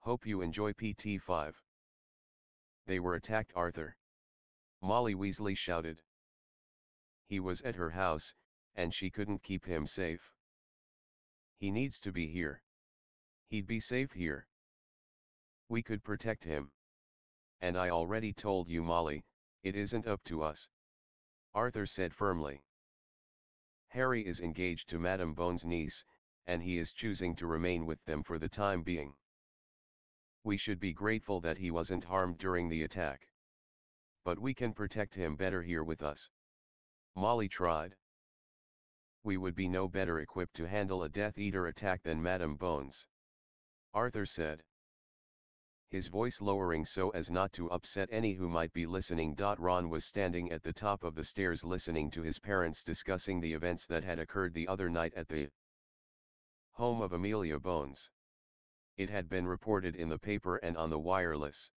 Hope you enjoy PT5. They were attacked, Arthur. Molly Weasley shouted. He was at her house, and she couldn't keep him safe. He needs to be here. He'd be safe here. We could protect him. And I already told you, Molly, it isn't up to us. Arthur said firmly. Harry is engaged to Madame Bone's niece, and he is choosing to remain with them for the time being. We should be grateful that he wasn't harmed during the attack. But we can protect him better here with us. Molly tried. We would be no better equipped to handle a Death Eater attack than Madame Bone's, Arthur said, his voice lowering so as not to upset any who might be listening. Ron was standing at the top of the stairs listening to his parents discussing the events that had occurred the other night at the home of Amelia Bones. It had been reported in the paper and on the wireless.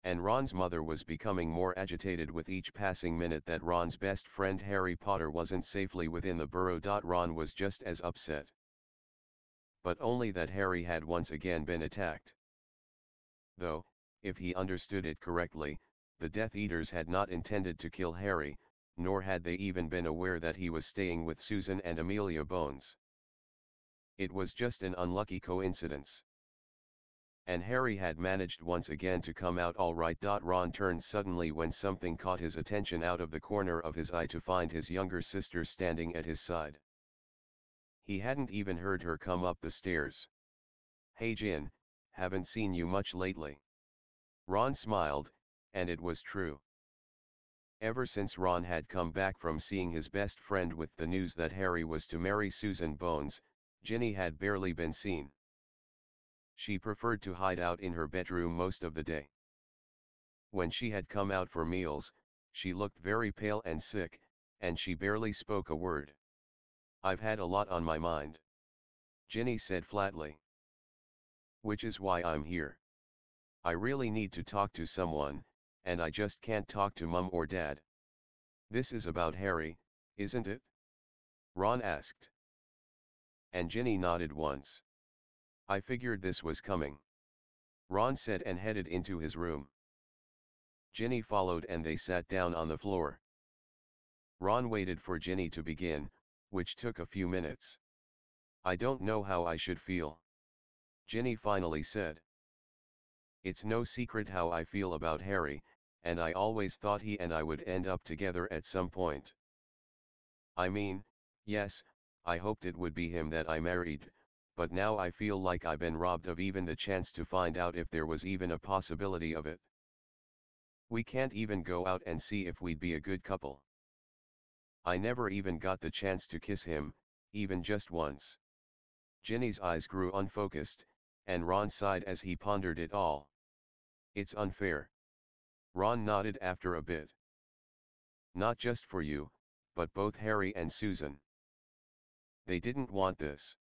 And Ron's mother was becoming more agitated with each passing minute that Ron's best friend Harry Potter wasn't safely within the burrow. Ron was just as upset. But only that Harry had once again been attacked. Though, if he understood it correctly, the Death Eaters had not intended to kill Harry, nor had they even been aware that he was staying with Susan and Amelia Bones. It was just an unlucky coincidence. And Harry had managed once again to come out all right. Ron turned suddenly when something caught his attention out of the corner of his eye to find his younger sister standing at his side. He hadn't even heard her come up the stairs. "Hey Jin, haven't seen you much lately." Ron smiled, and it was true. Ever since Ron had come back from seeing his best friend with the news that Harry was to marry Susan Bones, Ginny had barely been seen. She preferred to hide out in her bedroom most of the day. When she had come out for meals, she looked very pale and sick, and she barely spoke a word. "I've had a lot on my mind," Ginny said flatly. "Which is why I'm here. I really need to talk to someone, and I just can't talk to Mum or Dad." "This is about Harry, isn't it?" Ron asked. And Ginny nodded once. "I figured this was coming," Ron said and headed into his room. Ginny followed and they sat down on the floor. Ron waited for Ginny to begin, which took a few minutes. "I don't know how I should feel," Ginny finally said. "It's no secret how I feel about Harry, and I always thought he and I would end up together at some point. I mean, yes, I hoped it would be him that I married, but now I feel like I've been robbed of even the chance to find out if there was even a possibility of it. We can't even go out and see if we'd be a good couple. I never even got the chance to kiss him, even just once." Ginny's eyes grew unfocused, and Ron sighed as he pondered it all. "It's unfair." Ron nodded after a bit. "Not just for you, but both Harry and Susan. They didn't want this.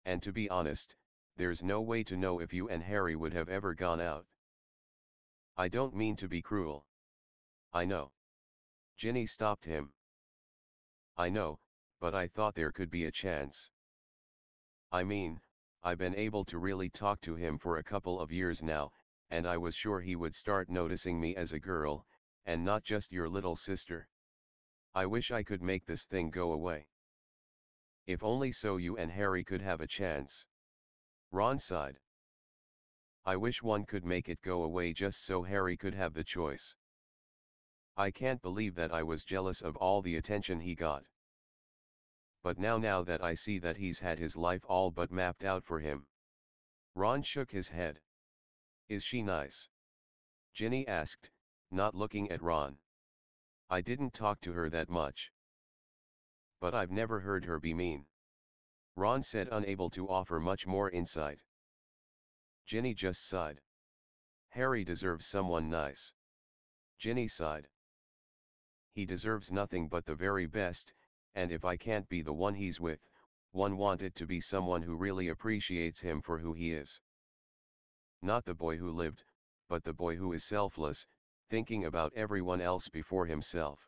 And to be honest, there's no way to know if you and Harry would have ever gone out. I don't mean to be cruel. I know." Ginny stopped him. "I know, but I thought there could be a chance. I mean, I've been able to really talk to him for a couple of years now, and I was sure he would start noticing me as a girl, and not just your little sister. I wish I could make this thing go away. If only so you and Harry could have a chance." Ron sighed. "I wish one could make it go away just so Harry could have the choice. I can't believe that I was jealous of all the attention he got. But now that I see that he's had his life all but mapped out for him." Ron shook his head. "Is she nice?" Ginny asked, not looking at Ron. "I didn't talk to her that much. But I've never heard her be mean," Ron said, unable to offer much more insight. Ginny just sighed. "Harry deserves someone nice." Ginny sighed. "He deserves nothing but the very best, and if I can't be the one he's with, one want it to be someone who really appreciates him for who he is. Not the boy who lived, but the boy who is selfless, thinking about everyone else before himself.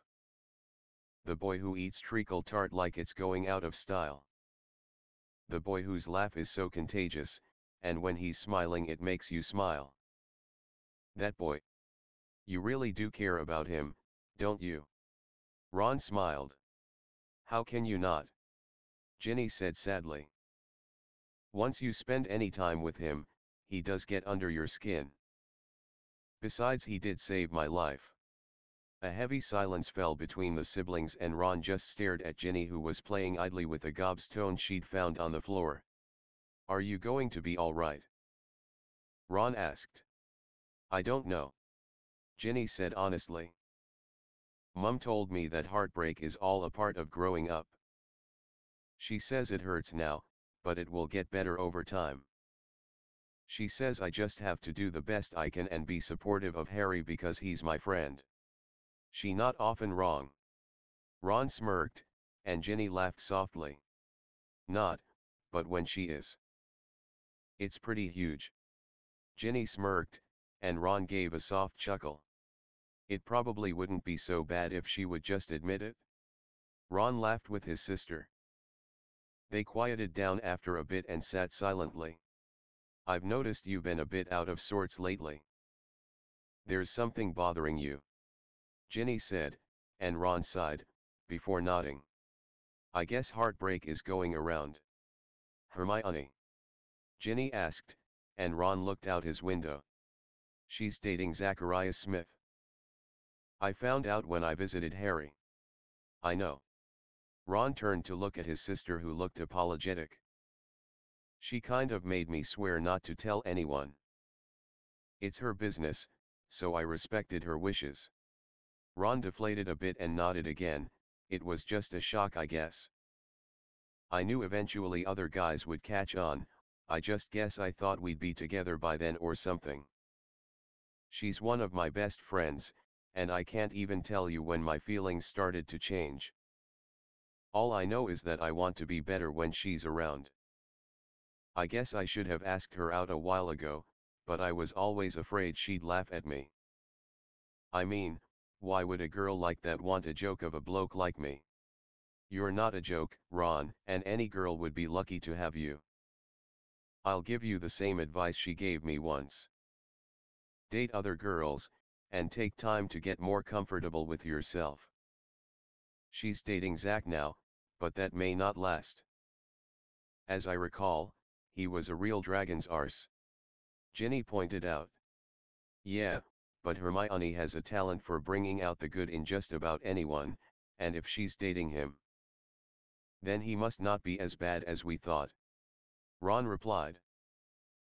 The boy who eats treacle tart like it's going out of style. The boy whose laugh is so contagious, and when he's smiling it makes you smile. That boy. You really do care about him, don't you? Ron smiled. How can you not? Ginny said sadly. Once you spend any time with him, he does get under your skin. Besides, he did save my life. A heavy silence fell between the siblings, and Ron just stared at Ginny, who was playing idly with a gobstone she'd found on the floor. Are you going to be all right? Ron asked. I don't know. Ginny said honestly. Mum told me that heartbreak is all a part of growing up. She says it hurts now, but it will get better over time. She says I just have to do the best I can and be supportive of Harry because he's my friend. She not often wrong. Ron smirked, and Ginny laughed softly. Not, but when she is. It's pretty huge. Ginny smirked, and Ron gave a soft chuckle. It probably wouldn't be so bad if she would just admit it. Ron laughed with his sister. They quieted down after a bit and sat silently. I've noticed you've been a bit out of sorts lately. There's something bothering you. Ginny said, and Ron sighed, before nodding. I guess heartbreak is going around. Hermione? Ginny asked, and Ron looked out his window. She's dating Zacharias Smith. I found out when I visited Harry. I know. Ron turned to look at his sister, who looked apologetic. She kind of made me swear not to tell anyone. It's her business, so I respected her wishes. Ron deflated a bit and nodded again. It was just a shock, I guess. I knew eventually other guys would catch on. I just guess I thought we'd be together by then or something. She's one of my best friends, and I can't even tell you when my feelings started to change. All I know is that I want to be better when she's around. I guess I should have asked her out a while ago, but I was always afraid she'd laugh at me. I mean, why would a girl like that want a joke of a bloke like me? You're not a joke, Ron, and any girl would be lucky to have you. I'll give you the same advice she gave me once. Date other girls, and take time to get more comfortable with yourself. She's dating Zach now, but that may not last. As I recall, he was a real dragon's arse. Ginny pointed out. Yeah, but Hermione has a talent for bringing out the good in just about anyone, and if she's dating him, then he must not be as bad as we thought. Ron replied.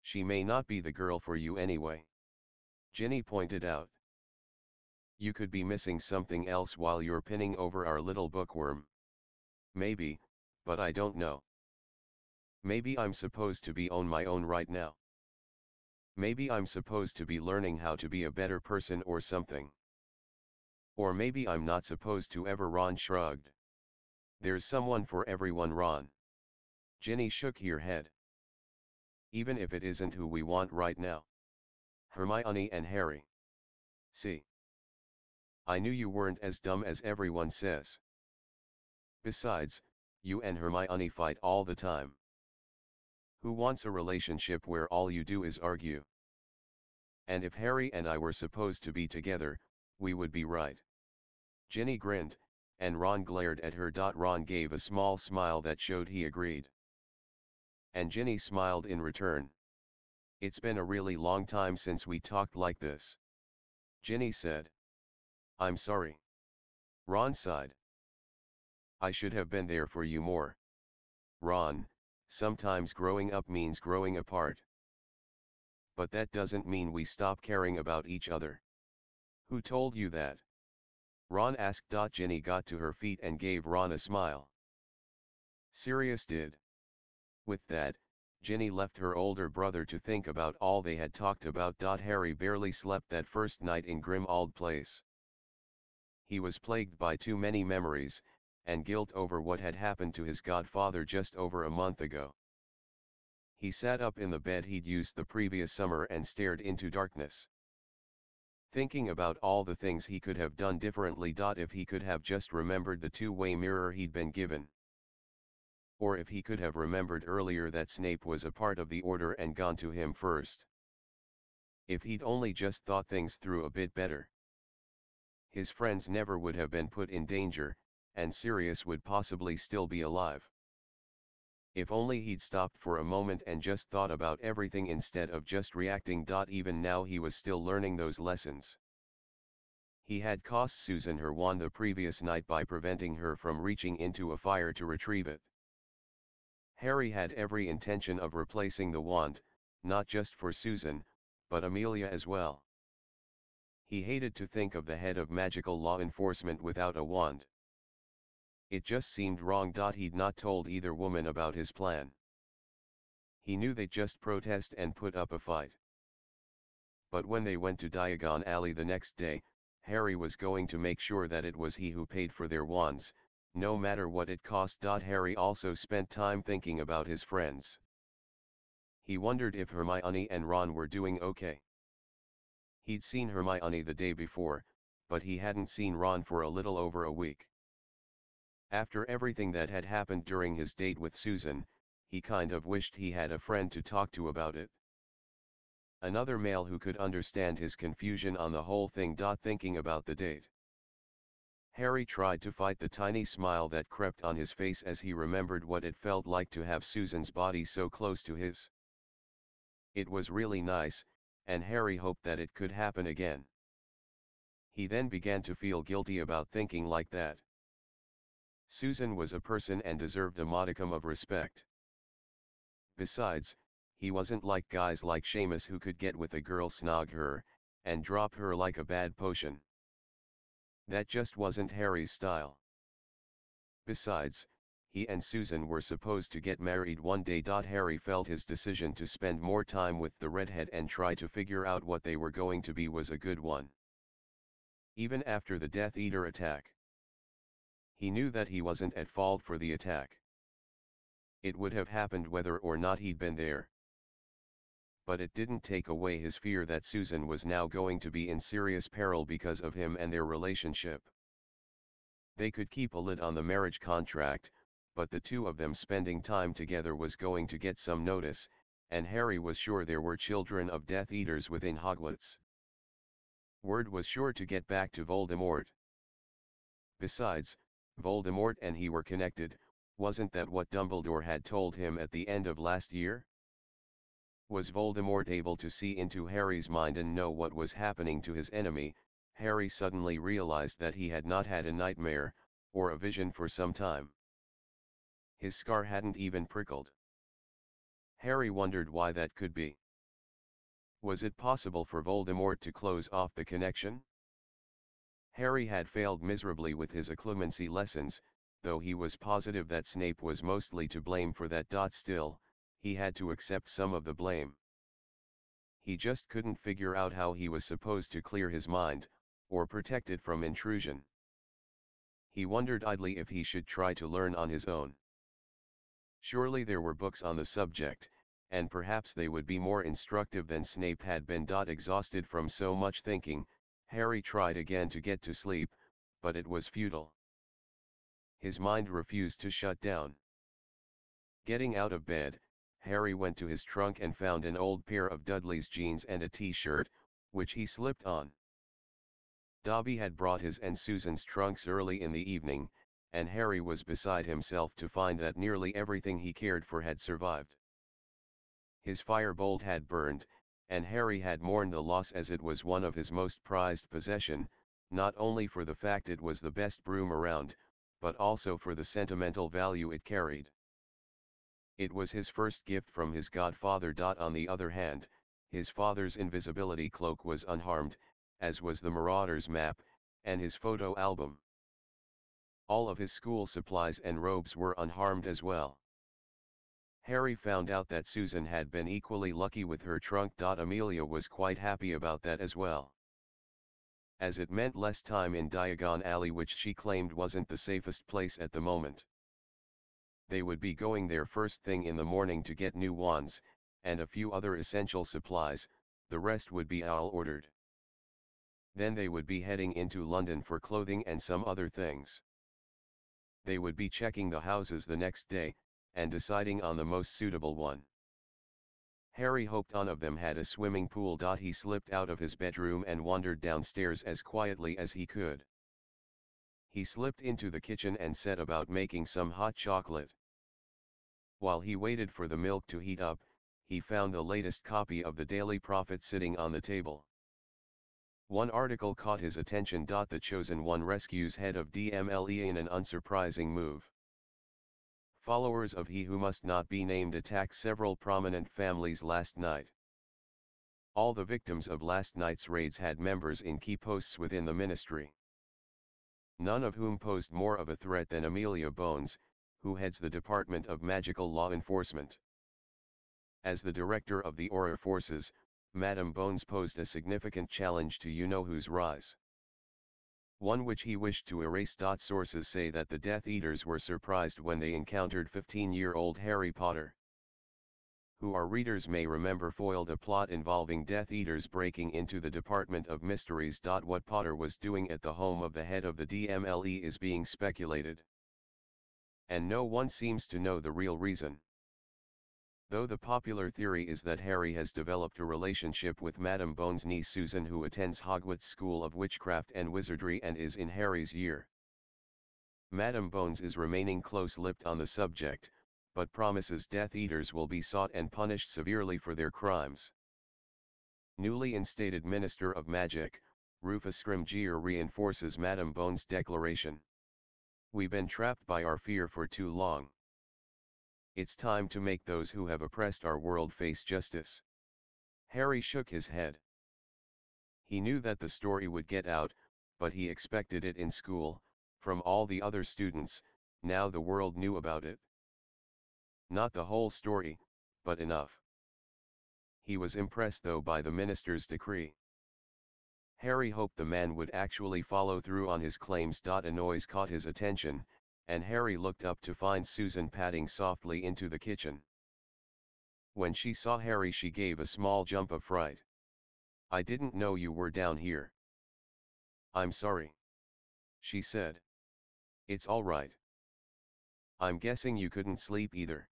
She may not be the girl for you anyway. Ginny pointed out. You could be missing something else while you're pinning over our little bookworm. Maybe, but I don't know. Maybe I'm supposed to be on my own right now. Maybe I'm supposed to be learning how to be a better person or something. Or maybe I'm not supposed to ever. Ron shrugged. There's someone for everyone, Ron. Ginny shook her head. Even if it isn't who we want right now. Hermione and Harry. See. I knew you weren't as dumb as everyone says. Besides, you and Hermione fight all the time. Who wants a relationship where all you do is argue? And if Harry and I were supposed to be together, we would be right. Ginny grinned, and Ron glared at her. Ron gave a small smile that showed he agreed. And Ginny smiled in return. It's been a really long time since we talked like this. Ginny said. I'm sorry. Ron sighed. I should have been there for you more. Ron, sometimes growing up means growing apart. But that doesn't mean we stop caring about each other. Who told you that? Ron asked. Ginny got to her feet and gave Ron a smile. Sirius did. With that, Ginny left her older brother to think about all they had talked about. Harry barely slept that first night in Grimmauld Place. He was plagued by too many memories, and guilt over what had happened to his godfather just over a month ago. He sat up in the bed he'd used the previous summer and stared into darkness. Thinking about all the things he could have done differently. If he could have just remembered the two-way mirror he'd been given. Or if he could have remembered earlier that Snape was a part of the Order and gone to him first. If he'd only just thought things through a bit better. His friends never would have been put in danger, and Sirius would possibly still be alive. If only he'd stopped for a moment and just thought about everything instead of just reacting. Even now he was still learning those lessons. He had cost Susan her wand the previous night by preventing her from reaching into a fire to retrieve it. Harry had every intention of replacing the wand, not just for Susan, but Amelia as well. He hated to think of the head of magical law enforcement without a wand. It just seemed wrong. He'd not told either woman about his plan. He knew they'd just protest and put up a fight. But when they went to Diagon Alley the next day, Harry was going to make sure that it was he who paid for their wands, no matter what it cost. Harry also spent time thinking about his friends. He wondered if Hermione and Ron were doing okay. He'd seen Hermione the day before, but he hadn't seen Ron for a little over a week. After everything that had happened during his date with Susan, he kind of wished he had a friend to talk to about it. Another male who could understand his confusion on the whole thing. Thinking about the date, Harry tried to fight the tiny smile that crept on his face as he remembered what it felt like to have Susan's body so close to his. It was really nice, and Harry hoped that it could happen again. He then began to feel guilty about thinking like that. Susan was a person and deserved a modicum of respect. Besides, he wasn't like guys like Seamus who could get with a girl, snog her, and drop her like a bad potion. That just wasn't Harry's style. Besides, he and Susan were supposed to get married one day. Harry felt his decision to spend more time with the redhead and try to figure out what they were going to be was a good one. Even after the Death Eater attack, he knew that he wasn't at fault for the attack. It would have happened whether or not he'd been there. But it didn't take away his fear that Susan was now going to be in serious peril because of him and their relationship. They could keep a lid on the marriage contract, but the two of them spending time together was going to get some notice, and Harry was sure there were children of Death Eaters within Hogwarts. Word was sure to get back to Voldemort. Besides, Voldemort and he were connected. Wasn't that what Dumbledore had told him at the end of last year? Was Voldemort able to see into Harry's mind and know what was happening to his enemy? Harry suddenly realized that he had not had a nightmare, or a vision for some time. His scar hadn't even prickled. Harry wondered why that could be. Was it possible for Voldemort to close off the connection? Harry had failed miserably with his occlumency lessons, though he was positive that Snape was mostly to blame for that. Still, he had to accept some of the blame. He just couldn't figure out how he was supposed to clear his mind, or protect it from intrusion. He wondered idly if he should try to learn on his own. Surely there were books on the subject, and perhaps they would be more instructive than Snape had been. Exhausted from so much thinking, Harry tried again to get to sleep, but it was futile. His mind refused to shut down. Getting out of bed, Harry went to his trunk and found an old pair of Dudley's jeans and a t-shirt, which he slipped on. Dobby had brought his and Susan's trunks early in the evening, and Harry was beside himself to find that nearly everything he cared for had survived. His firebolt had burned, and Harry had mourned the loss as it was one of his most prized possessions, not only for the fact it was the best broom around, but also for the sentimental value it carried. It was his first gift from his godfather. On the other hand, his father's invisibility cloak was unharmed, as was the Marauder's map, and his photo album. All of his school supplies and robes were unharmed as well. Harry found out that Susan had been equally lucky with her trunk. Amelia was quite happy about that as well, as it meant less time in Diagon Alley, which she claimed wasn't the safest place at the moment. They would be going there first thing in the morning to get new wands, and a few other essential supplies. The rest would be all ordered. Then they would be heading into London for clothing and some other things. They would be checking the houses the next day, and deciding on the most suitable one. Harry hoped none of them had a swimming pool. He slipped out of his bedroom and wandered downstairs as quietly as he could. He slipped into the kitchen and set about making some hot chocolate. While he waited for the milk to heat up, he found the latest copy of the Daily Prophet sitting on the table. One article caught his attention. The chosen one rescues head of DMLE in an unsurprising move. Followers of He Who Must Not Be Named attacked several prominent families last night. All the victims of last night's raids had members in key posts within the ministry, none of whom posed more of a threat than Amelia Bones, who heads the Department of Magical Law Enforcement. As the director of the Aura Forces, Madame Bones posed a significant challenge to you-know-who's rise. One which he wished to erase. Sources say that the Death Eaters were surprised when they encountered 15-year-old Harry Potter, who our readers may remember foiled a plot involving Death Eaters breaking into the Department of Mysteries. What Potter was doing at the home of the head of the DMLE is being speculated, and no one seems to know the real reason. Though the popular theory is that Harry has developed a relationship with Madame Bones' niece Susan, who attends Hogwarts School of Witchcraft and Wizardry and is in Harry's year. Madame Bones is remaining close-lipped on the subject, but promises Death Eaters will be sought and punished severely for their crimes. Newly instated Minister of Magic, Rufus Scrimgeour, reinforces Madame Bones' declaration. We've been trapped by our fear for too long. It's time to make those who have oppressed our world face justice. Harry shook his head. He knew that the story would get out, but he expected it in school, from all the other students. Now the world knew about it. Not the whole story, but enough. He was impressed though by the minister's decree. Harry hoped the man would actually follow through on his claims. A noise caught his attention, and Harry looked up to find Susan padding softly into the kitchen. When she saw Harry, she gave a small jump of fright. I didn't know you were down here. I'm sorry, she said. It's all right. I'm guessing you couldn't sleep either,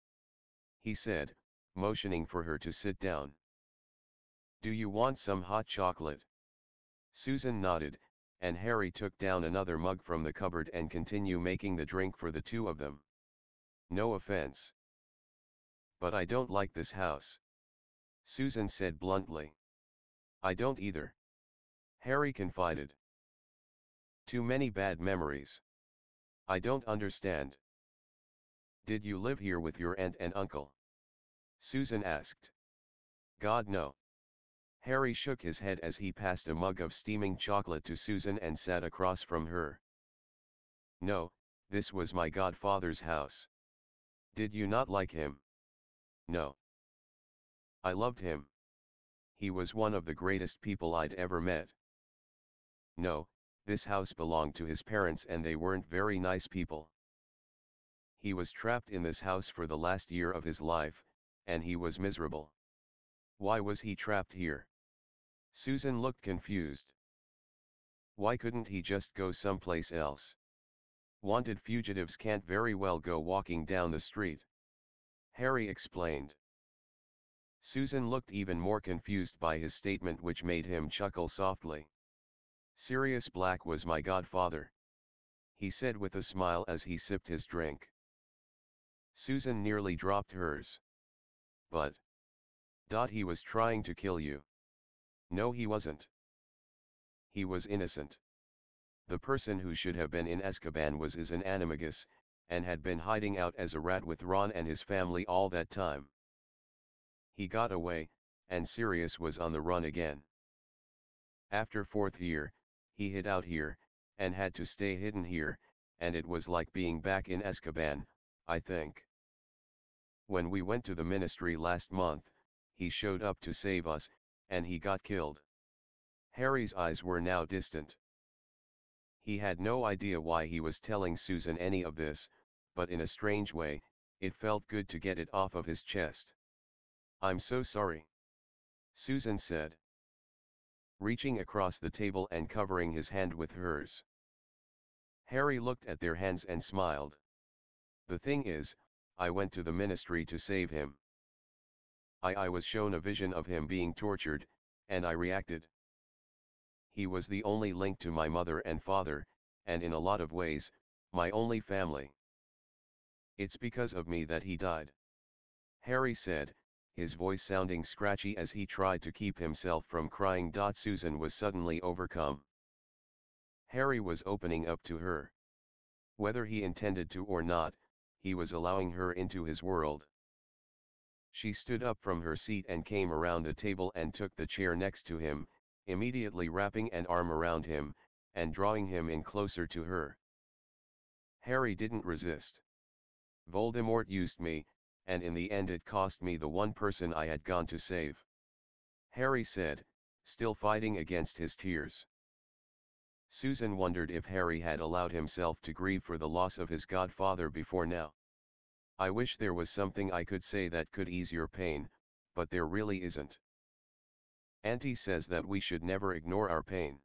he said, motioning for her to sit down. Do you want some hot chocolate? Susan nodded, and Harry took down another mug from the cupboard and continued making the drink for the two of them. No offense, but I don't like this house, Susan said bluntly. I don't either, Harry confided. Too many bad memories. I don't understand. Did you live here with your aunt and uncle? Susan asked. God, no. Harry shook his head as he passed a mug of steaming chocolate to Susan and sat across from her. No, this was my godfather's house. Did you not like him? No. I loved him. He was one of the greatest people I'd ever met. No, this house belonged to his parents and they weren't very nice people. He was trapped in this house for the last year of his life, and he was miserable. Why was he trapped here? Susan looked confused. Why couldn't he just go someplace else? Wanted fugitives can't very well go walking down the street, Harry explained. Susan looked even more confused by his statement, which made him chuckle softly. Sirius Black was my godfather, he said with a smile as he sipped his drink. Susan nearly dropped hers. But he was trying to kill you. No, he wasn't. He was innocent. The person who should have been in Azkaban was an animagus, and had been hiding out as a rat with Ron and his family all that time. He got away, and Sirius was on the run again. After fourth year, he hid out here, and had to stay hidden here, and it was like being back in Azkaban, I think. When we went to the ministry last month, he showed up to save us, and he got killed. Harry's eyes were now distant. He had no idea why he was telling Susan any of this, but in a strange way, it felt good to get it off of his chest. I'm so sorry, Susan said, reaching across the table and covering his hand with hers. Harry looked at their hands and smiled. The thing is, I went to the ministry to save him. I was shown a vision of him being tortured, and I reacted. He was the only link to my mother and father, and in a lot of ways, my only family. It's because of me that he died. Harry said, his voice sounding scratchy as he tried to keep himself from crying. Susan was suddenly overcome. Harry was opening up to her. Whether he intended to or not, he was allowing her into his world. She stood up from her seat and came around the table and took the chair next to him, immediately wrapping an arm around him, and drawing him in closer to her. Harry didn't resist. Voldemort used me, and in the end it cost me the one person I had gone to save. Harry said, still fighting against his tears. Susan wondered if Harry had allowed himself to grieve for the loss of his godfather before now. I wish there was something I could say that could ease your pain, but there really isn't. Auntie says that we should never ignore our pain.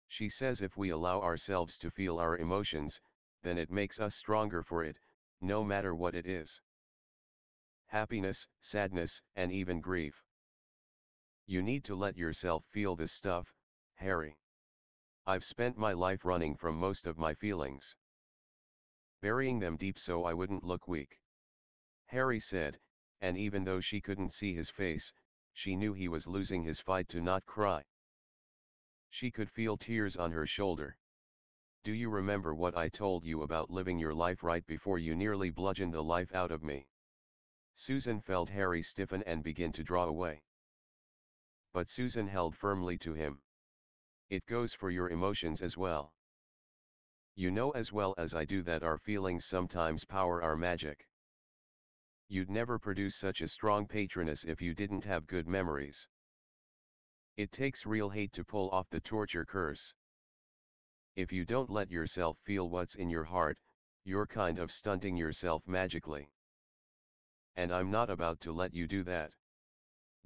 She says if we allow ourselves to feel our emotions, then it makes us stronger for it, no matter what it is. Happiness, sadness, and even grief. You need to let yourself feel this stuff, Harry. I've spent my life running from most of my feelings, burying them deep so I wouldn't look weak. Harry said, and even though she couldn't see his face, she knew he was losing his fight to not cry. She could feel tears on her shoulder. Do you remember what I told you about living your life right before you nearly bludgeoned the life out of me? Susan felt Harry stiffen and begin to draw away. But Susan held firmly to him. It goes for your emotions as well. You know as well as I do that our feelings sometimes power our magic. You'd never produce such a strong patroness if you didn't have good memories. It takes real hate to pull off the torture curse. If you don't let yourself feel what's in your heart, you're kind of stunting yourself magically. And I'm not about to let you do that.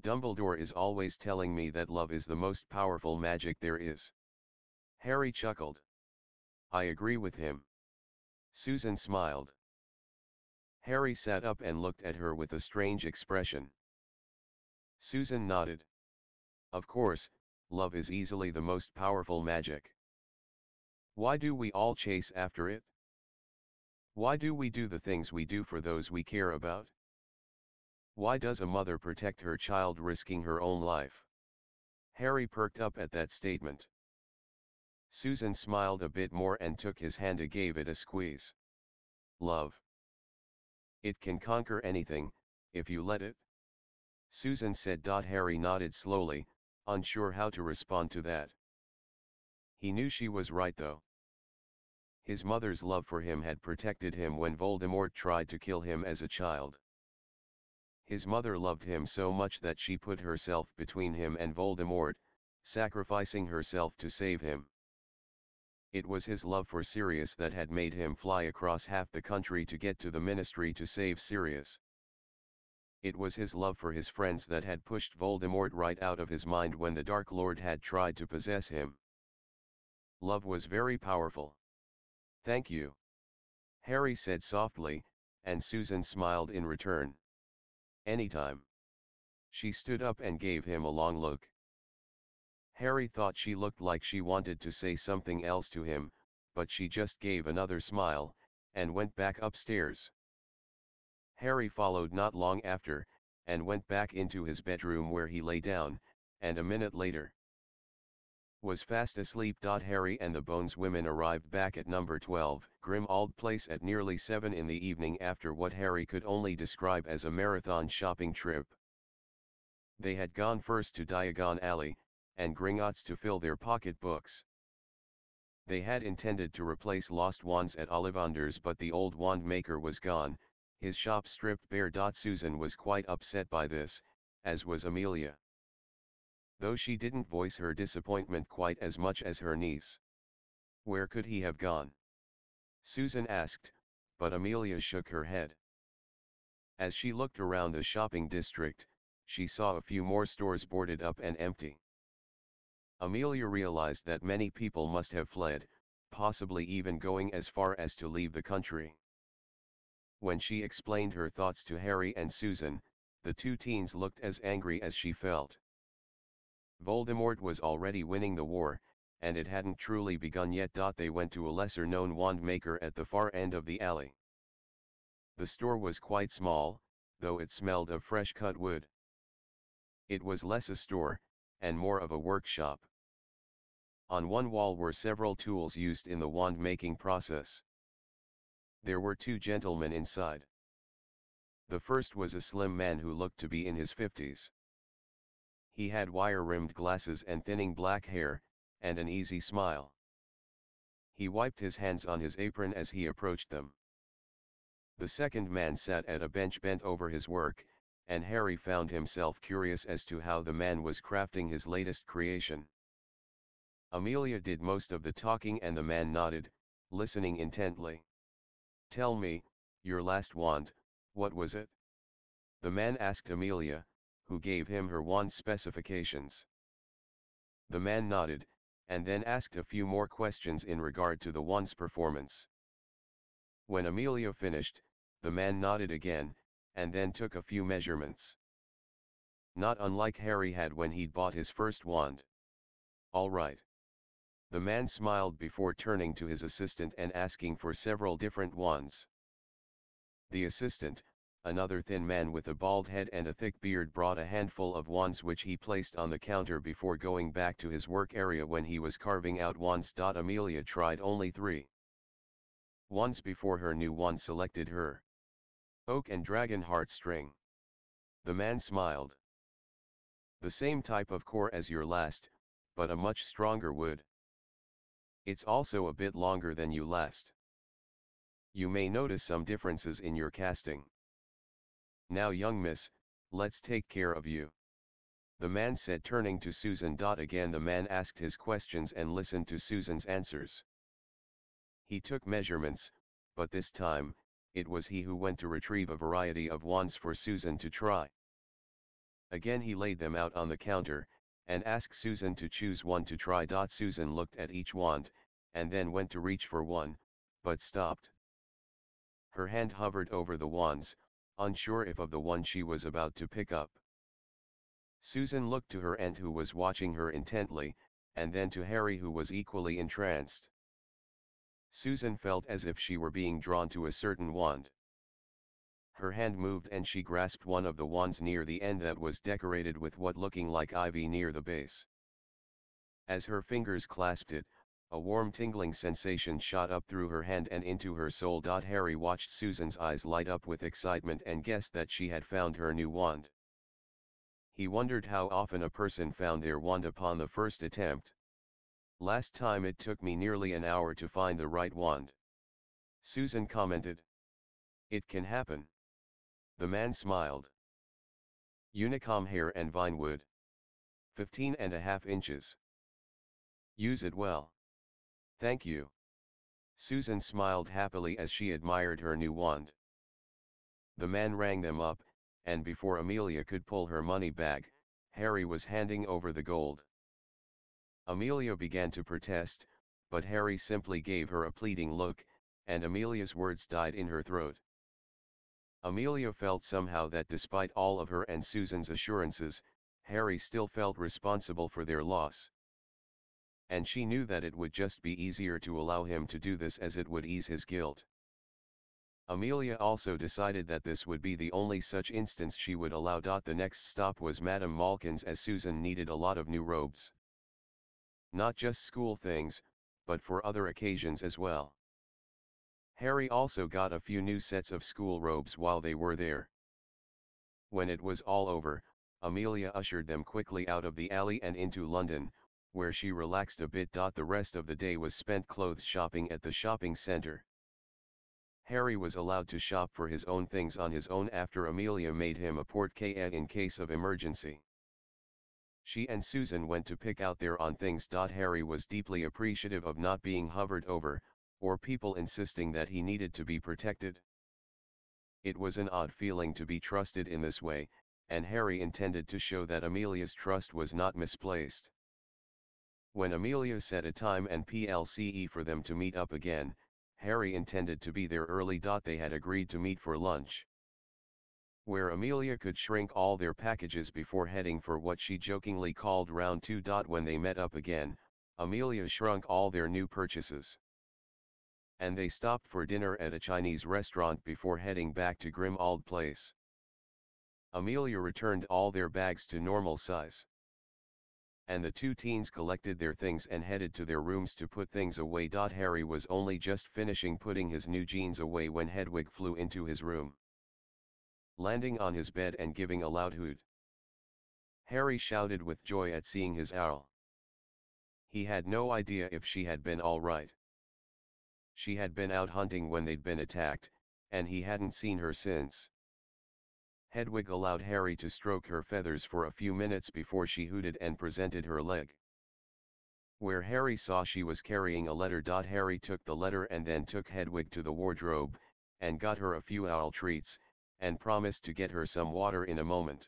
Dumbledore is always telling me that love is the most powerful magic there is. Harry chuckled. I agree with him. Susan smiled. Harry sat up and looked at her with a strange expression. Susan nodded. Of course, love is easily the most powerful magic. Why do we all chase after it? Why do we do the things we do for those we care about? Why does a mother protect her child risking her own life? Harry perked up at that statement. Susan smiled a bit more and took his hand and gave it a squeeze. Love. It can conquer anything, if you let it. Susan said. Harry nodded slowly, unsure how to respond to that. He knew she was right though. His mother's love for him had protected him when Voldemort tried to kill him as a child. His mother loved him so much that she put herself between him and Voldemort, sacrificing herself to save him. It was his love for Sirius that had made him fly across half the country to get to the ministry to save Sirius. It was his love for his friends that had pushed Voldemort right out of his mind when the Dark Lord had tried to possess him. Love was very powerful. Thank you. Harry said softly, and Susan smiled in return. Anytime. She stood up and gave him a long look. Harry thought she looked like she wanted to say something else to him, but she just gave another smile, and went back upstairs. Harry followed not long after, and went back into his bedroom where he lay down, and a minute later was fast asleep. Harry and the Bones women arrived back at number 12 Grimmauld Place at nearly 7 in the evening after what Harry could only describe as a marathon shopping trip. They had gone first to Diagon Alley, and Gringotts to fill their pocketbooks. They had intended to replace lost wands at Ollivander's, but the old wand maker was gone, his shop stripped bare. Susan was quite upset by this, as was Amelia, though she didn't voice her disappointment quite as much as her niece. Where could he have gone? Susan asked, but Amelia shook her head. As she looked around the shopping district, she saw a few more stores boarded up and empty. Amelia realized that many people must have fled, possibly even going as far as to leave the country. When she explained her thoughts to Harry and Susan, the two teens looked as angry as she felt. Voldemort was already winning the war, and it hadn't truly begun yet. They went to a lesser-known wand maker at the far end of the alley. The store was quite small, though it smelled of fresh cut wood. It was less a store, and more of a workshop. On one wall were several tools used in the wand-making process. There were two gentlemen inside. The first was a slim man who looked to be in his 50s. He had wire-rimmed glasses and thinning black hair, and an easy smile. He wiped his hands on his apron as he approached them. The second man sat at a bench bent over his work, and Harry found himself curious as to how the man was crafting his latest creation. Amelia did most of the talking and the man nodded, listening intently. "Tell me, your last wand, what was it?" the man asked Amelia, who gave him her wand specifications. The man nodded, and then asked a few more questions in regard to the wand's performance. When Amelia finished, the man nodded again, and then took a few measurements. Not unlike Harry had when he'd bought his first wand. "All right." The man smiled before turning to his assistant and asking for several different wands. The assistant, another thin man with a bald head and a thick beard, brought a handful of wands which he placed on the counter before going back to his work area when he was carving out wands. Amelia tried only 3 wands before her new wand selected her. "Oak and dragon heartstring." The man smiled. "The same type of core as your last, but a much stronger wood. It's also a bit longer than you last. You may notice some differences in your casting. Now young miss, let's take care of you," the man said, turning to Susan. Again the man asked his questions and listened to Susan's answers. He took measurements, but this time, it was he who went to retrieve a variety of wands for Susan to try. Again he laid them out on the counter, and asked Susan to choose one to try. Susan looked at each wand, and then went to reach for one, but stopped. Her hand hovered over the wands, unsure if of the one she was about to pick up. Susan looked to her aunt, who was watching her intently, and then to Harry, who was equally entranced. Susan felt as if she were being drawn to a certain wand. Her hand moved and she grasped one of the wands near the end that was decorated with what looking like ivy near the base. As her fingers clasped it, a warm tingling sensation shot up through her hand and into her soul. Harry watched Susan's eyes light up with excitement and guessed that she had found her new wand. He wondered how often a person found their wand upon the first attempt. "Last time it took me nearly an hour to find the right wand," Susan commented. "It can happen." The man smiled. "Unicom hair and vinewood. 15.5 inches. Use it well." "Thank you." Susan smiled happily as she admired her new wand. The man rang them up, and before Amelia could pull her money bag, Harry was handing over the gold. Amelia began to protest, but Harry simply gave her a pleading look, and Amelia's words died in her throat. Amelia felt somehow that despite all of her and Susan's assurances, Harry still felt responsible for their loss. And she knew that it would just be easier to allow him to do this, as it would ease his guilt. Amelia also decided that this would be the only such instance she would allow. The next stop was Madame Malkin's, as Susan needed a lot of new robes. Not just school things, but for other occasions as well. Harry also got a few new sets of school robes while they were there. When it was all over, Amelia ushered them quickly out of the alley and into London, where she relaxed a bit. The rest of the day was spent clothes shopping at the shopping centre. Harry was allowed to shop for his own things on his own after Amelia made him a porte-clés in case of emergency. She and Susan went to pick out their own things. Harry was deeply appreciative of not being hovered over, or people insisting that he needed to be protected. It was an odd feeling to be trusted in this way, and Harry intended to show that Amelia's trust was not misplaced. When Amelia set a time and place for them to meet up again, Harry intended to be there early. They had agreed to meet for lunch, where Amelia could shrink all their packages before heading for what she jokingly called round 2. When they met up again, Amelia shrunk all their new purchases, and they stopped for dinner at a Chinese restaurant before heading back to Grimald Place. Amelia returned all their bags to normal size, and the two teens collected their things and headed to their rooms to put things away. Harry was only just finishing putting his new jeans away when Hedwig flew into his room, landing on his bed and giving a loud hoot. Harry shouted with joy at seeing his owl. He had no idea if she had been all right. She had been out hunting when they'd been attacked, and he hadn't seen her since. Hedwig allowed Harry to stroke her feathers for a few minutes before she hooted and presented her leg, where Harry saw she was carrying a letter. Harry took the letter and then took Hedwig to the wardrobe, and got her a few owl treats, and promised to get her some water in a moment.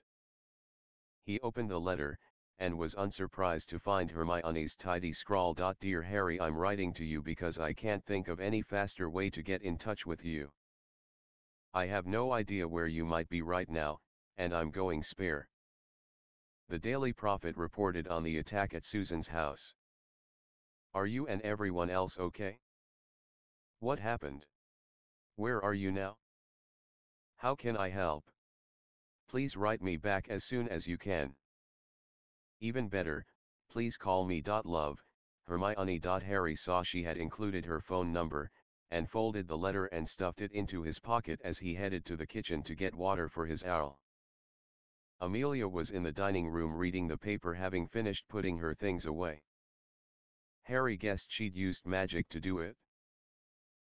He opened the letter, and was unsurprised to find Hermione's tidy scrawl. Dear Harry, I'm writing to you because I can't think of any faster way to get in touch with you. I have no idea where you might be right now, and I'm going spare. The Daily Prophet reported on the attack at Susan's house. Are you and everyone else okay? What happened? Where are you now? How can I help? Please write me back as soon as you can. Even better, please call me. Love, Hermione. Harry saw she had included her phone number, and folded the letter and stuffed it into his pocket as he headed to the kitchen to get water for his owl. Amelia was in the dining room reading the paper, having finished putting her things away. Harry guessed she'd used magic to do it.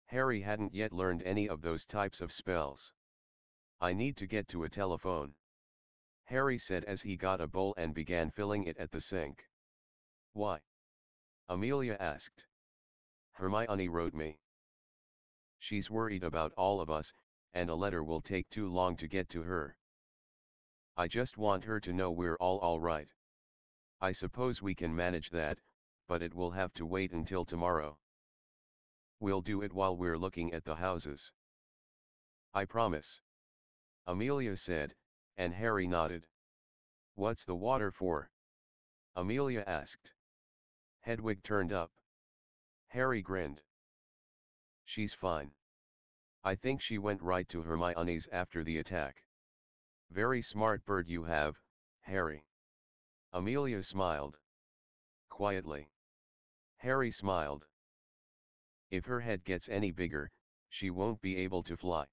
Harry hadn't yet learned any of those types of spells. I need to get to a telephone, Harry said as he got a bowl and began filling it at the sink. Why? Amelia asked. Hermione wrote me. She's worried about all of us, and a letter will take too long to get to her. I just want her to know we're all right. I suppose we can manage that, but it will have to wait until tomorrow. We'll do it while we're looking at the houses. I promise. Amelia said, and Harry nodded. What's the water for? Amelia asked. Hedwig turned up. Harry grinned. She's fine. I think she went right to Hermione's after the attack. Very smart bird you have, Harry. Amelia smiled. Quietly. Harry smiled. If her head gets any bigger, she won't be able to fly.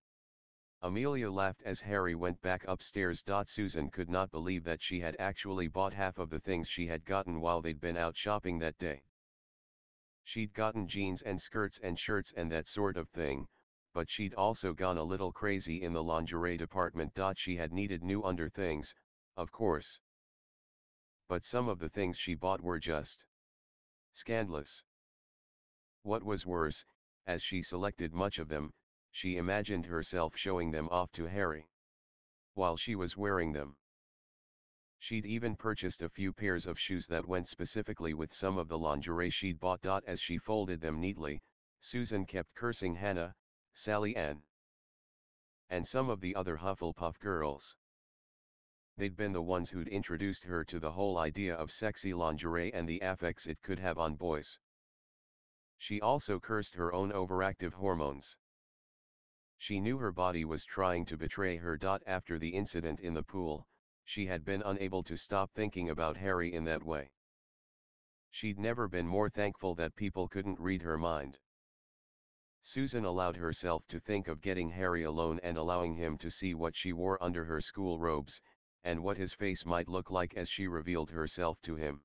Amelia laughed as Harry went back upstairs. Susan could not believe that she had actually bought half of the things she had gotten while they'd been out shopping that day. She'd gotten jeans and skirts and shirts and that sort of thing, but she'd also gone a little crazy in the lingerie department. She had needed new underthings, of course. But some of the things she bought were just scandalous. What was worse, as she selected much of them, she imagined herself showing them off to Harry while she was wearing them. She'd even purchased a few pairs of shoes that went specifically with some of the lingerie she'd bought. As she folded them neatly, Susan kept cursing Hannah, Sally Ann, and some of the other Hufflepuff girls. They'd been the ones who'd introduced her to the whole idea of sexy lingerie and the effects it could have on boys. She also cursed her own overactive hormones. She knew her body was trying to betray her. After the incident in the pool, she had been unable to stop thinking about Harry in that way. She'd never been more thankful that people couldn't read her mind. Susan allowed herself to think of getting Harry alone and allowing him to see what she wore under her school robes, and what his face might look like as she revealed herself to him.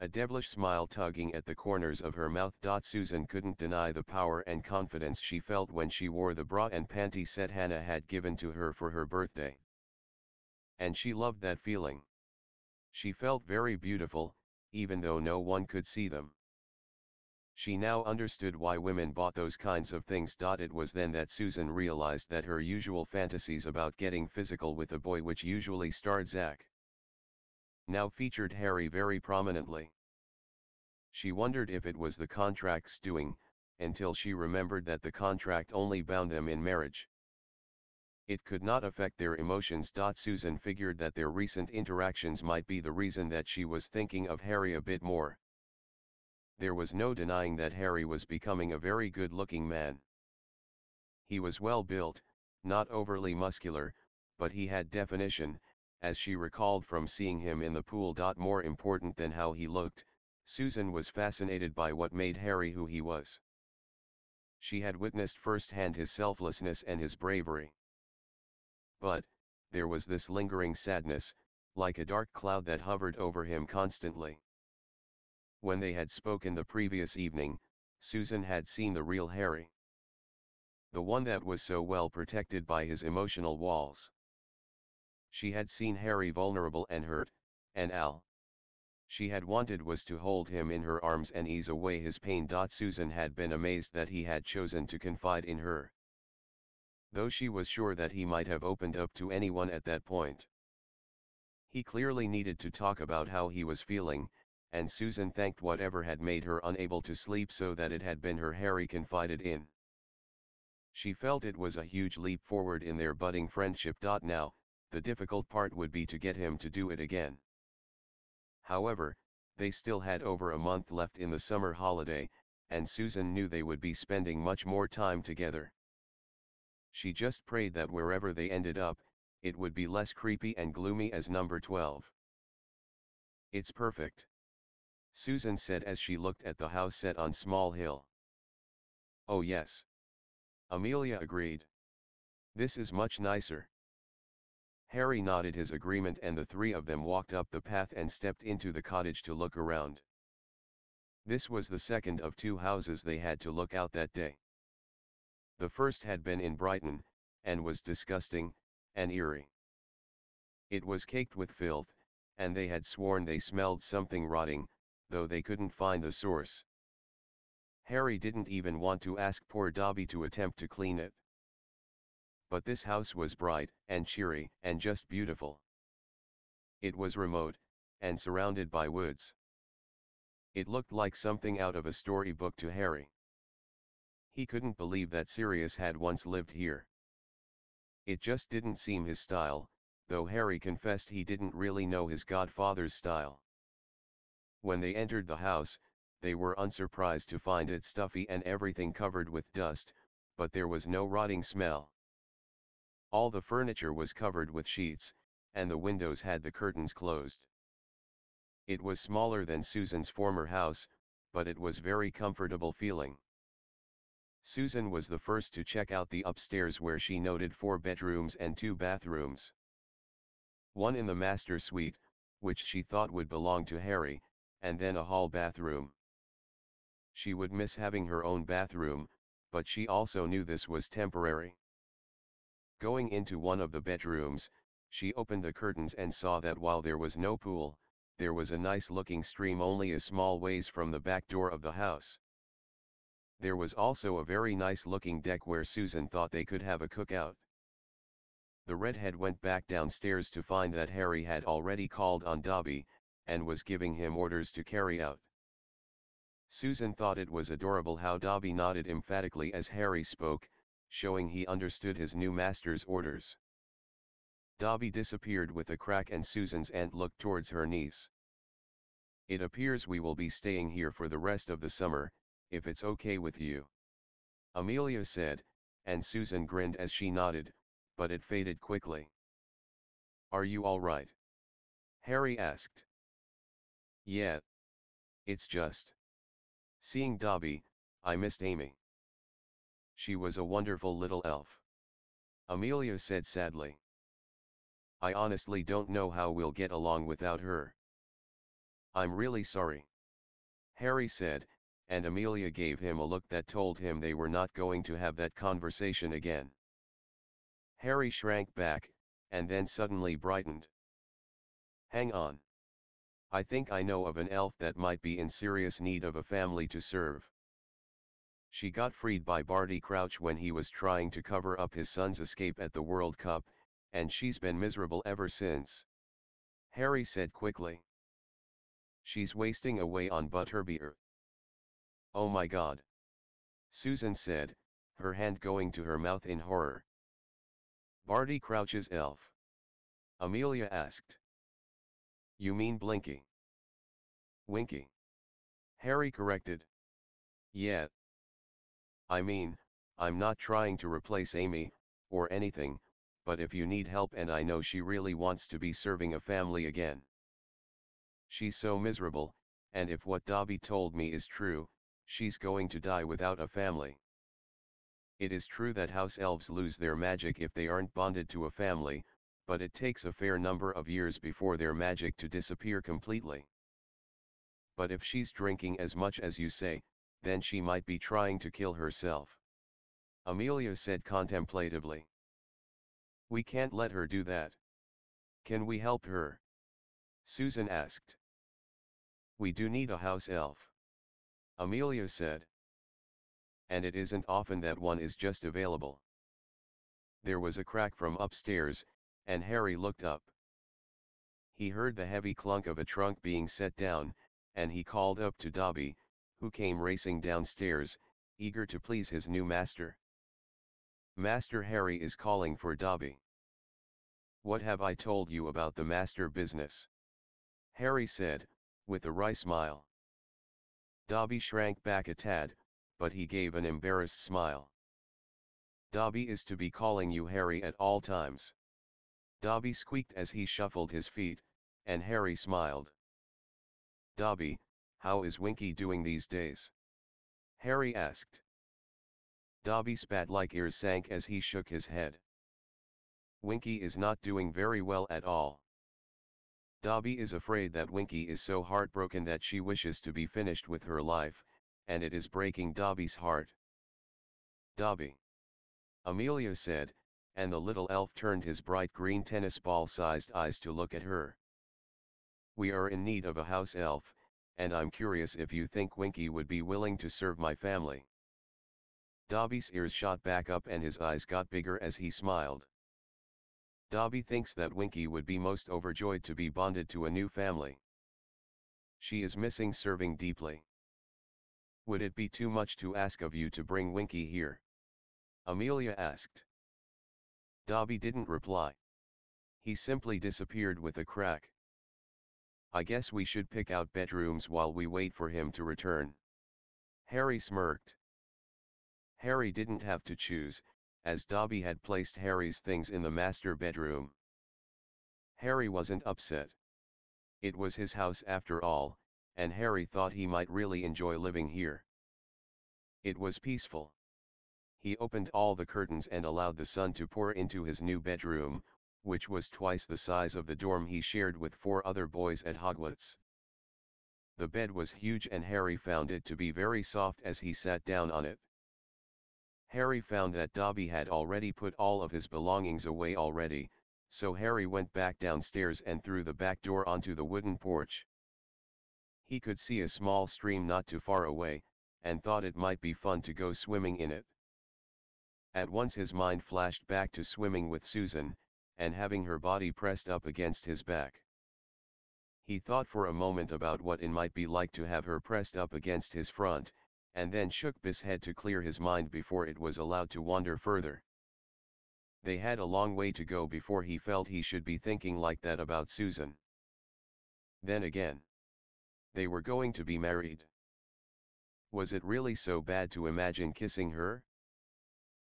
A devilish smile tugging at the corners of her mouth. Susan couldn't deny the power and confidence she felt when she wore the bra and panty set Hannah had given to her for her birthday. And she loved that feeling. She felt very beautiful, even though no one could see them. She now understood why women bought those kinds of things. It was then that Susan realized that her usual fantasies about getting physical with a boy, which usually starred Zach, now featured Harry very prominently. She wondered if it was the contract's doing, until she remembered that the contract only bound them in marriage. It could not affect their emotions. Susan figured that their recent interactions might be the reason that she was thinking of Harry a bit more. There was no denying that Harry was becoming a very good-looking man. He was well built, not overly muscular, but he had definition, as she recalled from seeing him in the pool. More important than how he looked, Susan was fascinated by what made Harry who he was. She had witnessed firsthand his selflessness and his bravery. But, there was this lingering sadness, like a dark cloud that hovered over him constantly. When they had spoken the previous evening, Susan had seen the real Harry. The one that was so well protected by his emotional walls. She had seen Harry vulnerable and hurt, and all she had wanted was to hold him in her arms and ease away his pain. Susan had been amazed that he had chosen to confide in her, though she was sure that he might have opened up to anyone at that point. He clearly needed to talk about how he was feeling, and Susan thanked whatever had made her unable to sleep so that it had been her Harry confided in. She felt it was a huge leap forward in their budding friendship. Now, the difficult part would be to get him to do it again. However, they still had over a month left in the summer holiday, and Susan knew they would be spending much more time together. She just prayed that wherever they ended up, it would be less creepy and gloomy as number 12. "It's perfect," Susan said as she looked at the house set on Small Hill. "Oh yes," Amelia agreed. "This is much nicer." Harry nodded his agreement and the three of them walked up the path and stepped into the cottage to look around. This was the second of two houses they had to look out that day. The first had been in Brighton, and was disgusting, and eerie. It was caked with filth, and they had sworn they smelled something rotting, though they couldn't find the source. Harry didn't even want to ask poor Dobby to attempt to clean it. But this house was bright, and cheery, and just beautiful. It was remote, and surrounded by woods. It looked like something out of a storybook to Harry. He couldn't believe that Sirius had once lived here. It just didn't seem his style, though Harry confessed he didn't really know his godfather's style. When they entered the house, they were unsurprised to find it stuffy and everything covered with dust, but there was no rotting smell. All the furniture was covered with sheets, and the windows had the curtains closed. It was smaller than Susan's former house, but it was very comfortable feeling. Susan was the first to check out the upstairs where she noted 4 bedrooms and 2 bathrooms. One in the master suite, which she thought would belong to Harry, and then a hall bathroom. She would miss having her own bathroom, but she also knew this was temporary. Going into one of the bedrooms, she opened the curtains and saw that while there was no pool, there was a nice-looking stream only a small ways from the back door of the house. There was also a very nice-looking deck where Susan thought they could have a cookout. The redhead went back downstairs to find that Harry had already called on Dobby, and was giving him orders to carry out. Susan thought it was adorable how Dobby nodded emphatically as Harry spoke, showing he understood his new master's orders. Dobby disappeared with a crack and Susan's aunt looked towards her niece. "It appears we will be staying here for the rest of the summer, if it's okay with you," Amelia said, and Susan grinned as she nodded, but it faded quickly. "Are you all right?" Harry asked. "Yeah. It's just seeing Dobby, I missed Amy. She was a wonderful little elf," Amelia said sadly. "I honestly don't know how we'll get along without her." "I'm really sorry," Harry said, and Amelia gave him a look that told him they were not going to have that conversation again. Harry shrank back, and then suddenly brightened. "Hang on. I think I know of an elf that might be in serious need of a family to serve. She got freed by Barty Crouch when he was trying to cover up his son's escape at the World Cup, and she's been miserable ever since," Harry said quickly. "She's wasting away on Butterbeer." "Oh my God. Susan said, her hand going to her mouth in horror. Barty Crouch's elf. Amelia asked. You mean Blinky? Winky. Harry corrected. Yeah. I mean, I'm not trying to replace Amy, or anything, but if you need help and I know she really wants to be serving a family again. She's so miserable, and if what Dobby told me is true, she's going to die without a family. It is true that house elves lose their magic if they aren't bonded to a family, but it takes a fair number of years before their magic to disappear completely. But if she's drinking as much as you say, then she might be trying to kill herself. Amelia said contemplatively. We can't let her do that. Can we help her? Susan asked. We do need a house elf. Amelia said. And it isn't often that one is just available. There was a crack from upstairs, and Harry looked up. He heard the heavy clunk of a trunk being set down, and he called up to Dobby, who came racing downstairs, eager to please his new master. Master Harry is calling for Dobby. What have I told you about the master business? Harry said, with a wry smile. Dobby shrank back a tad, but he gave an embarrassed smile. Dobby is to be calling you Harry at all times. Dobby squeaked as he shuffled his feet, and Harry smiled. Dobby, how is Winky doing these days? Harry asked. Dobby spat like ears sank as he shook his head. Winky is not doing very well at all. Dobby is afraid that Winky is so heartbroken that she wishes to be finished with her life, and it is breaking Dobby's heart. Dobby. Amelia said, and the little elf turned his bright green tennis ball-sized eyes to look at her. We are in need of a house elf, and I'm curious if you think Winky would be willing to serve my family. Dobby's ears shot back up and his eyes got bigger as he smiled. Dobby thinks that Winky would be most overjoyed to be bonded to a new family. She is missing serving deeply. Would it be too much to ask of you to bring Winky here? Amelia asked. Dobby didn't reply. He simply disappeared with a crack. I guess we should pick out bedrooms while we wait for him to return. Harry smirked. Harry didn't have to choose, as Dobby had placed Harry's things in the master bedroom. Harry wasn't upset. It was his house after all, and Harry thought he might really enjoy living here. It was peaceful. He opened all the curtains and allowed the sun to pour into his new bedroom, which was twice the size of the dorm he shared with 4 other boys at Hogwarts. The bed was huge and Harry found it to be very soft as he sat down on it. Harry found that Dobby had already put all of his belongings away already, so Harry went back downstairs and through the back door onto the wooden porch. He could see a small stream not too far away, and thought it might be fun to go swimming in it. At once his mind flashed back to swimming with Susan, and having her body pressed up against his back. He thought for a moment about what it might be like to have her pressed up against his front, and then shook his head to clear his mind before it was allowed to wander further. They had a long way to go before he felt he should be thinking like that about Susan. Then again, they were going to be married. Was it really so bad to imagine kissing her?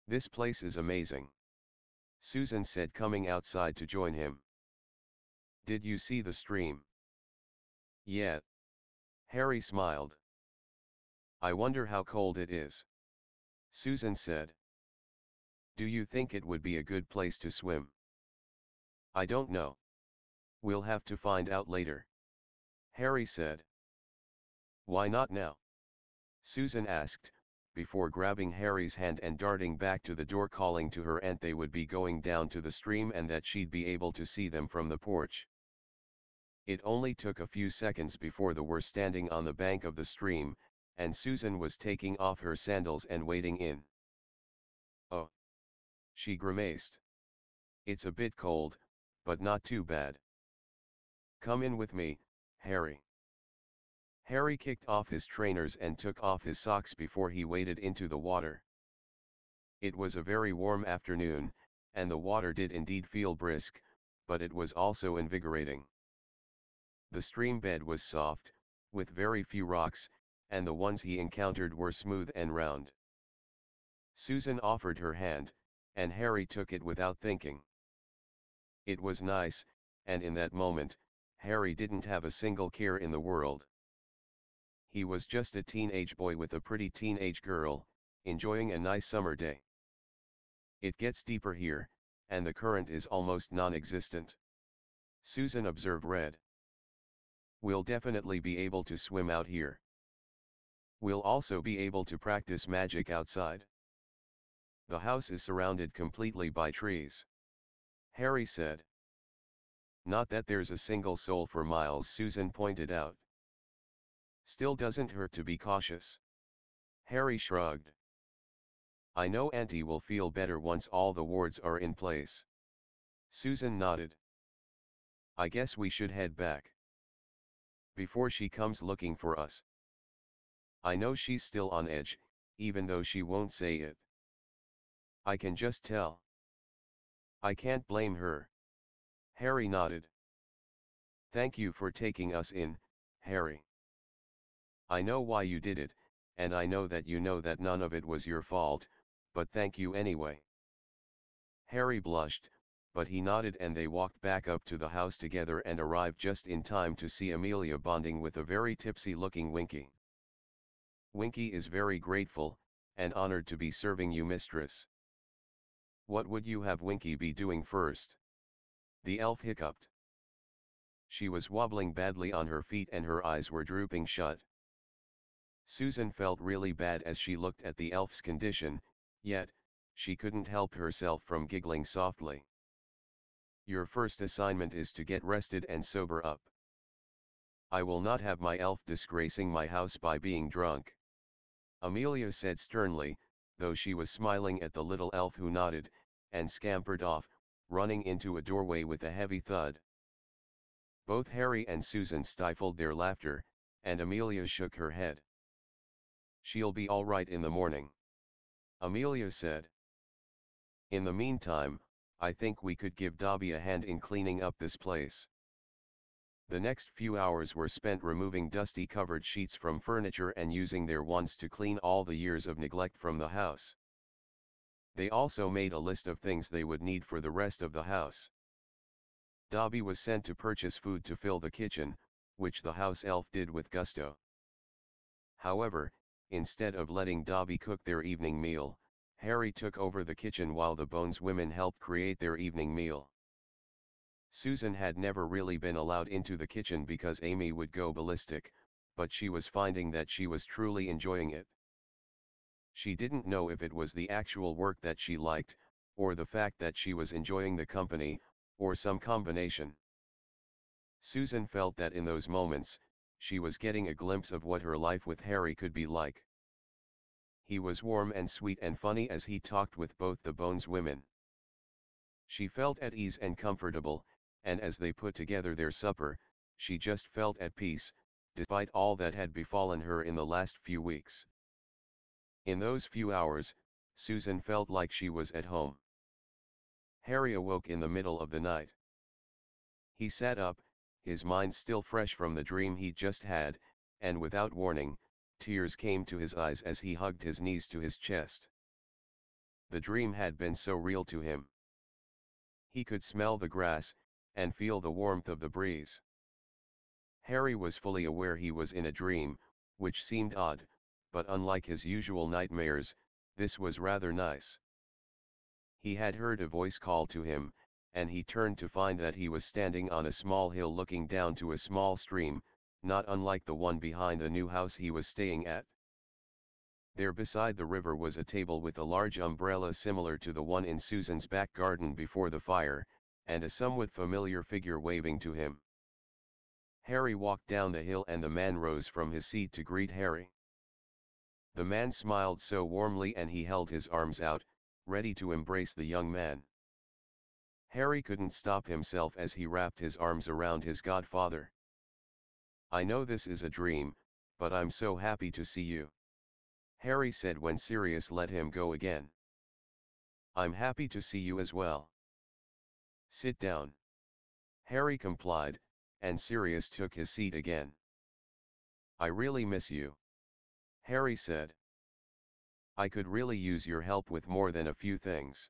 This place is amazing, Susan said, coming outside to join him. Did you see the stream? Yeah. Harry smiled. I wonder how cold it is, Susan said. Do you think it would be a good place to swim? I don't know. We'll have to find out later, Harry said. Why not now? Susan asked, before grabbing Harry's hand and darting back to the door, calling to her aunt they would be going down to the stream and that she'd be able to see them from the porch. It only took a few seconds before they were standing on the bank of the stream, and Susan was taking off her sandals and wading in. Oh! She grimaced. It's a bit cold, but not too bad. Come in with me, Harry. Harry kicked off his trainers and took off his socks before he waded into the water. It was a very warm afternoon, and the water did indeed feel brisk, but it was also invigorating. The stream bed was soft, with very few rocks, and the ones he encountered were smooth and round. Susan offered her hand, and Harry took it without thinking. It was nice, and in that moment, Harry didn't have a single care in the world. He was just a teenage boy with a pretty teenage girl, enjoying a nice summer day. It gets deeper here, and the current is almost non-existent. Susan observed Red. We'll definitely be able to swim out here. We'll also be able to practice magic outside. The house is surrounded completely by trees. Harry said. Not that there's a single soul for miles, Susan pointed out. Still doesn't hurt to be cautious. Harry shrugged. I know Auntie will feel better once all the wards are in place. Susan nodded. I guess we should head back. Before she comes looking for us. I know she's still on edge, even though she won't say it. I can just tell. I can't blame her. Harry nodded. Thank you for taking us in, Harry. I know why you did it, and I know that none of it was your fault, but thank you anyway. Harry blushed, but he nodded and they walked back up to the house together and arrived just in time to see Amelia bonding with a very tipsy-looking Winky. Winky is very grateful, and honored to be serving you, mistress. What would you have Winky be doing first? The elf hiccuped. She was wobbling badly on her feet and her eyes were drooping shut. Susan felt really bad as she looked at the elf's condition, yet, she couldn't help herself from giggling softly. Your first assignment is to get rested and sober up. I will not have my elf disgracing my house by being drunk. Amelia said sternly, though she was smiling at the little elf who nodded, and scampered off, running into a doorway with a heavy thud. Both Harry and Susan stifled their laughter, and Amelia shook her head. She'll be all right in the morning. Amelia said. In the meantime, I think we could give Dobby a hand in cleaning up this place. The next few hours were spent removing dusty covered sheets from furniture and using their wands to clean all the years of neglect from the house. They also made a list of things they would need for the rest of the house. Dobby was sent to purchase food to fill the kitchen, which the house elf did with gusto. However, instead of letting Dobby cook their evening meal, Harry took over the kitchen while the Bones women helped create their evening meal. Susan had never really been allowed into the kitchen because Amy would go ballistic, but she was finding that she was truly enjoying it. She didn't know if it was the actual work that she liked, or the fact that she was enjoying the company, or some combination. Susan felt that in those moments, she was getting a glimpse of what her life with Harry could be like. He was warm and sweet and funny as he talked with both the Bones women. She felt at ease and comfortable, and as they put together their supper, she just felt at peace, despite all that had befallen her in the last few weeks. In those few hours, Susan felt like she was at home. Harry awoke in the middle of the night. He sat up, his mind still fresh from the dream he'd just had, and without warning, tears came to his eyes as he hugged his knees to his chest. The dream had been so real to him. He could smell the grass, and feel the warmth of the breeze. Harry was fully aware he was in a dream, which seemed odd, but unlike his usual nightmares, this was rather nice. He had heard a voice call to him, and he turned to find that he was standing on a small hill looking down to a small stream, not unlike the one behind the new house he was staying at. There beside the river was a table with a large umbrella similar to the one in Susan's back garden before the fire, and a somewhat familiar figure waving to him. Harry walked down the hill and the man rose from his seat to greet Harry. The man smiled so warmly and he held his arms out, ready to embrace the young man. Harry couldn't stop himself as he wrapped his arms around his godfather. I know this is a dream, but I'm so happy to see you," Harry said when Sirius let him go again. "I'm happy to see you as well. Sit down." Harry complied, and Sirius took his seat again. "I really miss you," Harry said. "I could really use your help with more than a few things."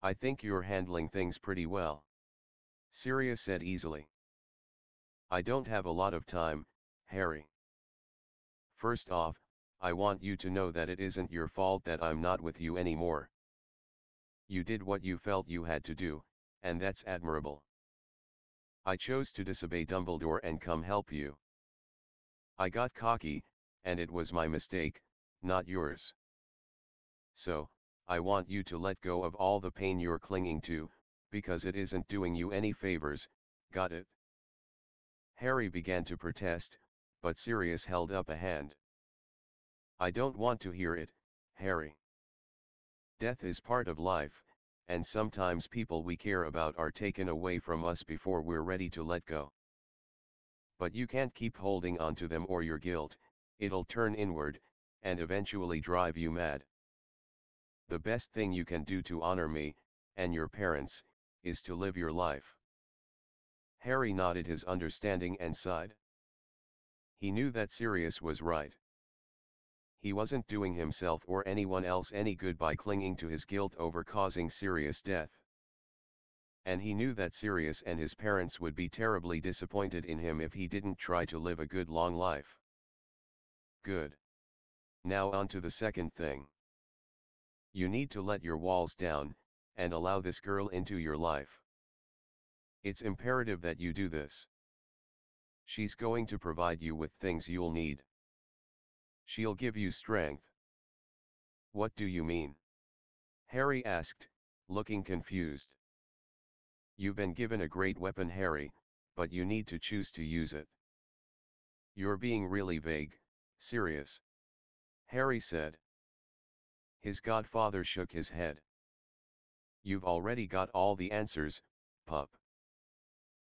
"I think you're handling things pretty well," Sirius said easily. "I don't have a lot of time, Harry. First off, I want you to know that it isn't your fault that I'm not with you anymore. You did what you felt you had to do, and that's admirable. I chose to disobey Dumbledore and come help you. I got cocky, and it was my mistake, not yours. So, I want you to let go of all the pain you're clinging to, because it isn't doing you any favors, got it?" Harry began to protest, but Sirius held up a hand. "I don't want to hear it, Harry. Death is part of life, and sometimes people we care about are taken away from us before we're ready to let go. But you can't keep holding on to them or your guilt, it'll turn inward, and eventually drive you mad. The best thing you can do to honor me, and your parents, is to live your life." Harry nodded his understanding and sighed. He knew that Sirius was right. He wasn't doing himself or anyone else any good by clinging to his guilt over causing Sirius death. And he knew that Sirius and his parents would be terribly disappointed in him if he didn't try to live a good long life. Good. Now on to the second thing. You need to let your walls down, and allow this girl into your life. It's imperative that you do this. She's going to provide you with things you'll need. She'll give you strength. What do you mean? Harry asked, looking confused. You've been given a great weapon, Harry, but you need to choose to use it. You're being really vague, Sirius, Harry said. His godfather shook his head. You've already got all the answers, pup.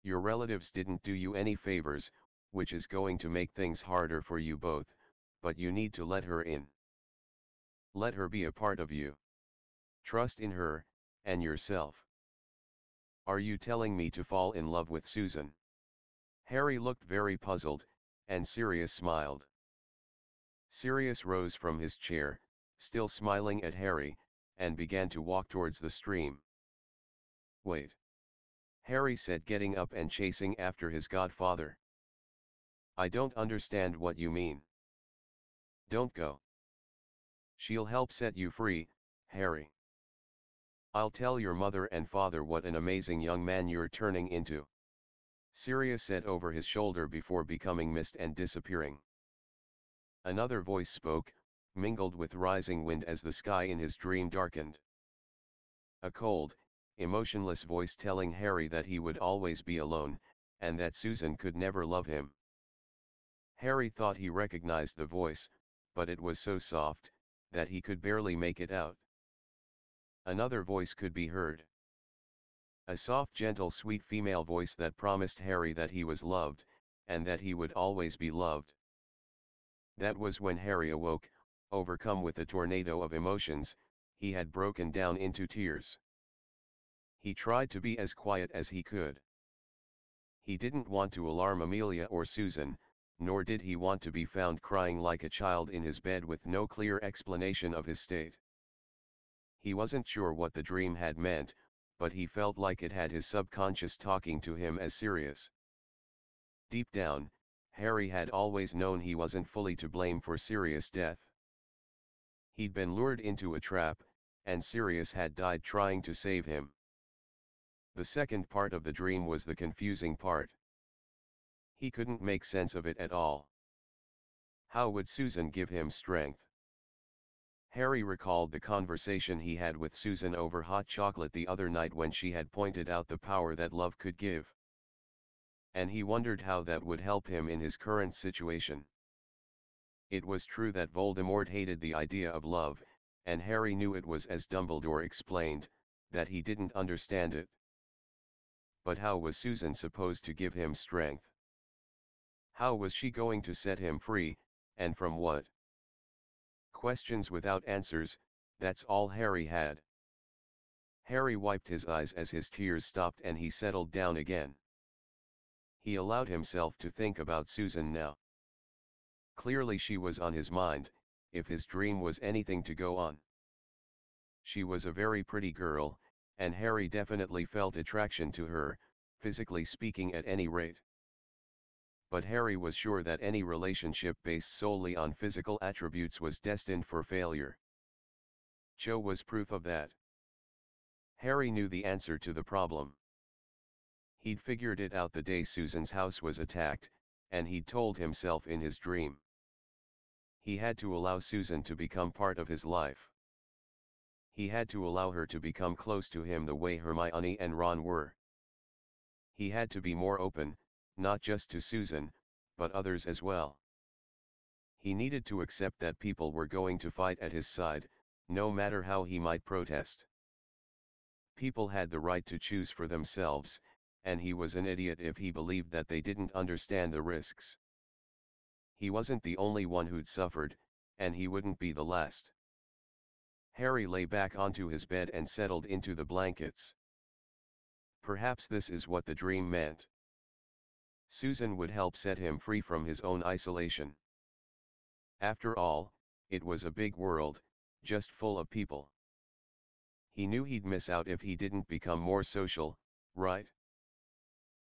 Your relatives didn't do you any favors, which is going to make things harder for you both, but you need to let her in. Let her be a part of you. Trust in her, and yourself. Are you telling me to fall in love with Susan? Harry looked very puzzled, and Sirius smiled. Sirius rose from his chair, still smiling at Harry, and began to walk towards the stream. Wait. Harry said, getting up and chasing after his godfather. I don't understand what you mean. Don't go. She'll help set you free, Harry. I'll tell your mother and father what an amazing young man you're turning into, Sirius said over his shoulder before becoming mist and disappearing. Another voice spoke, mingled with rising wind as the sky in his dream darkened. A cold, emotionless voice telling Harry that he would always be alone, and that Susan could never love him. Harry thought he recognized the voice, but it was so soft, that he could barely make it out. Another voice could be heard. A soft, gentle, sweet female voice that promised Harry that he was loved, and that he would always be loved. That was when Harry awoke, overcome with a tornado of emotions. He had broken down into tears. He tried to be as quiet as he could. He didn't want to alarm Amelia or Susan, nor did he want to be found crying like a child in his bed with no clear explanation of his state. He wasn't sure what the dream had meant, but he felt like it had his subconscious talking to him as Sirius. Deep down, Harry had always known he wasn't fully to blame for Sirius' death. He'd been lured into a trap, and Sirius had died trying to save him. The second part of the dream was the confusing part. He couldn't make sense of it at all. How would Susan give him strength? Harry recalled the conversation he had with Susan over hot chocolate the other night when she had pointed out the power that love could give. And he wondered how that would help him in his current situation. It was true that Voldemort hated the idea of love, and Harry knew it was as Dumbledore explained, that he didn't understand it. But how was Susan supposed to give him strength? How was she going to set him free, and from what? Questions without answers, that's all Harry had. Harry wiped his eyes as his tears stopped and he settled down again. He allowed himself to think about Susan now. Clearly she was on his mind, if his dream was anything to go on. She was a very pretty girl, and Harry definitely felt attraction to her, physically speaking at any rate. But Harry was sure that any relationship based solely on physical attributes was destined for failure. Jo was proof of that. Harry knew the answer to the problem. He'd figured it out the day Susan's house was attacked, and he'd told himself in his dream. He had to allow Susan to become part of his life. He had to allow her to become close to him the way Hermione and Ron were. He had to be more open, not just to Susan, but others as well. He needed to accept that people were going to fight at his side, no matter how he might protest. People had the right to choose for themselves, and he was an idiot if he believed that they didn't understand the risks. He wasn't the only one who'd suffered, and he wouldn't be the last. Harry lay back onto his bed and settled into the blankets. Perhaps this is what the dream meant. Susan would help set him free from his own isolation. After all, it was a big world, just full of people. He knew he'd miss out if he didn't become more social, right?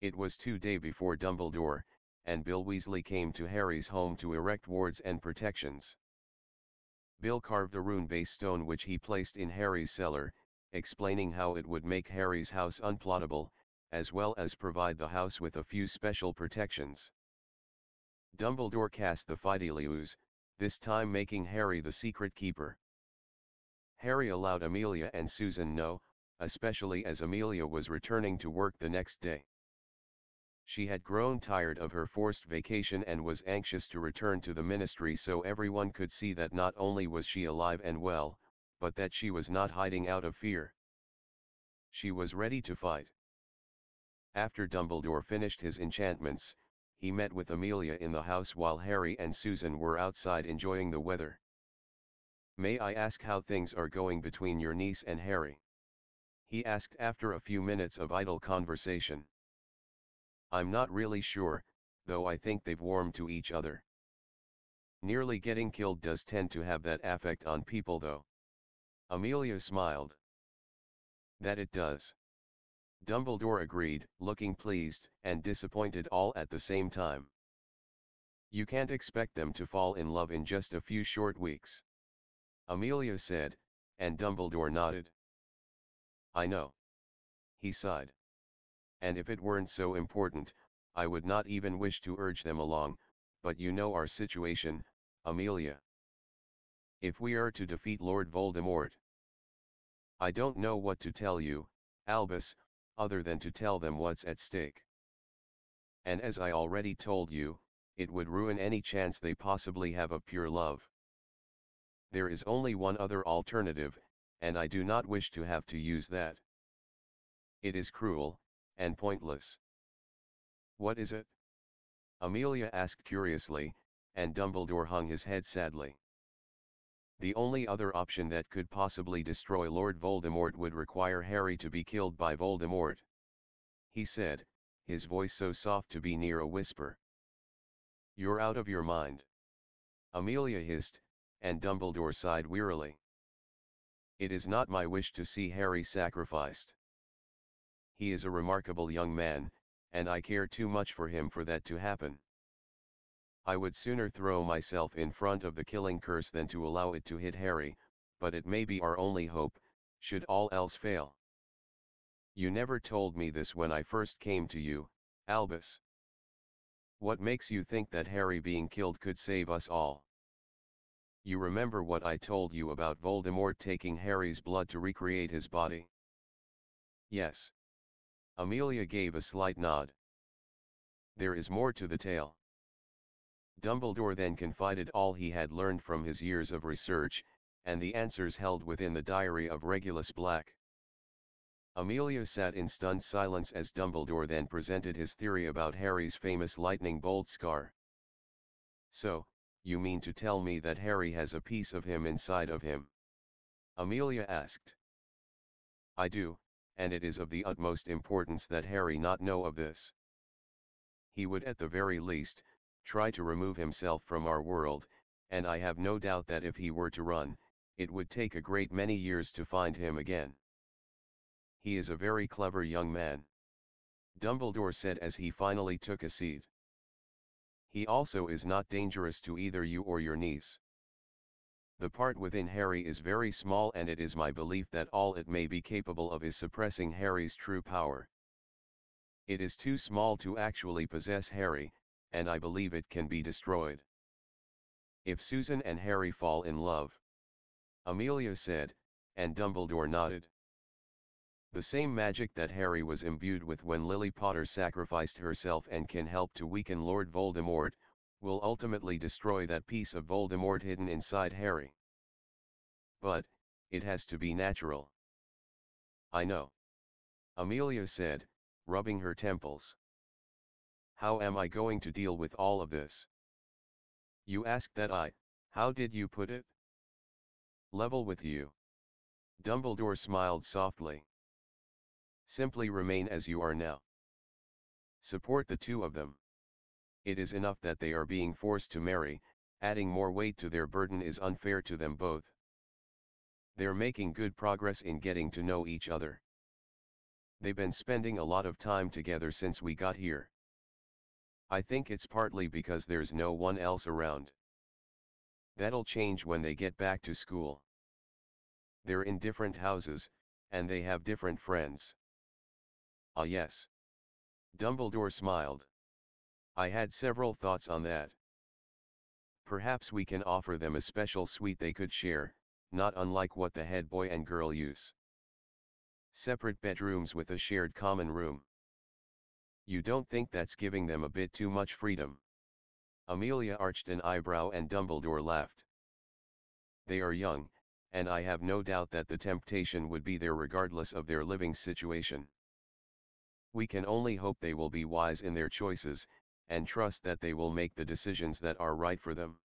It was 2 days before Dumbledore and Bill Weasley came to Harry's home to erect wards and protections. Bill carved a rune-based stone which he placed in Harry's cellar, explaining how it would make Harry's house unplottable, as well as provide the house with a few special protections. Dumbledore cast the Fidelius, this time making Harry the secret keeper. Harry allowed Amelia and Susan know, especially as Amelia was returning to work the next day. She had grown tired of her forced vacation and was anxious to return to the ministry so everyone could see that not only was she alive and well, but that she was not hiding out of fear. She was ready to fight. After Dumbledore finished his enchantments, he met with Amelia in the house while Harry and Susan were outside enjoying the weather. "May I ask how things are going between your niece and Harry?" he asked after a few minutes of idle conversation. "I'm not really sure, though I think they've warmed to each other. Nearly getting killed does tend to have that effect on people though." Amelia smiled. "That it does." Dumbledore agreed, looking pleased and disappointed all at the same time. "You can't expect them to fall in love in just a few short weeks," Amelia said, and Dumbledore nodded. "I know." He sighed. "And if it weren't so important, I would not even wish to urge them along, but you know our situation, Amelia. If we are to defeat Lord Voldemort, I don't know what to tell you, Albus, other than to tell them what's at stake. And as I already told you, it would ruin any chance they possibly have of pure love. There is only one other alternative, and I do not wish to have to use that. It is cruel, and pointless." "What is it?" Amelia asked curiously, and Dumbledore hung his head sadly. "The only other option that could possibly destroy Lord Voldemort would require Harry to be killed by Voldemort," he said, his voice so soft to be near a whisper. "You're out of your mind," Amelia hissed, and Dumbledore sighed wearily. "It is not my wish to see Harry sacrificed. He is a remarkable young man, and I care too much for him for that to happen. I would sooner throw myself in front of the killing curse than to allow it to hit Harry, but it may be our only hope, should all else fail. You never told me this when I first came to you, Albus. What makes you think that Harry being killed could save us all? You remember what I told you about Voldemort taking Harry's blood to recreate his body?" "Yes." Amelia gave a slight nod. "There is more to the tale." Dumbledore then confided all he had learned from his years of research, and the answers held within the diary of Regulus Black. Amelia sat in stunned silence as Dumbledore then presented his theory about Harry's famous lightning bolt scar. So, you mean to tell me that Harry has a piece of him inside of him? Amelia asked. I do, and it is of the utmost importance that Harry not know of this. He would at the very least, try to remove himself from our world, and I have no doubt that if he were to run, it would take a great many years to find him again. He is a very clever young man, Dumbledore said as he finally took a seat. He also is not dangerous to either you or your niece. The part within Harry is very small, and it is my belief that all it may be capable of is suppressing Harry's true power. It is too small to actually possess Harry, and I believe it can be destroyed. If Susan and Harry fall in love, Amelia said, and Dumbledore nodded. The same magic that Harry was imbued with when Lily Potter sacrificed herself and can help to weaken Lord Voldemort, will ultimately destroy that piece of Voldemort hidden inside Harry. But, it has to be natural. I know. Amelia said, rubbing her temples. How am I going to deal with all of this? You ask that how did you put it? Level with you. Dumbledore smiled softly. Simply remain as you are now. Support the two of them. It is enough that they are being forced to marry, adding more weight to their burden is unfair to them both. They're making good progress in getting to know each other. They've been spending a lot of time together since we got here. I think it's partly because there's no one else around. That'll change when they get back to school. They're in different houses, and they have different friends. Ah yes. Dumbledore smiled. I had several thoughts on that. Perhaps we can offer them a special suite they could share, not unlike what the head boy and girl use. Separate bedrooms with a shared common room. You don't think that's giving them a bit too much freedom? Amelia arched an eyebrow and Dumbledore laughed. They are young, and I have no doubt that the temptation would be there regardless of their living situation. We can only hope they will be wise in their choices, and trust that they will make the decisions that are right for them.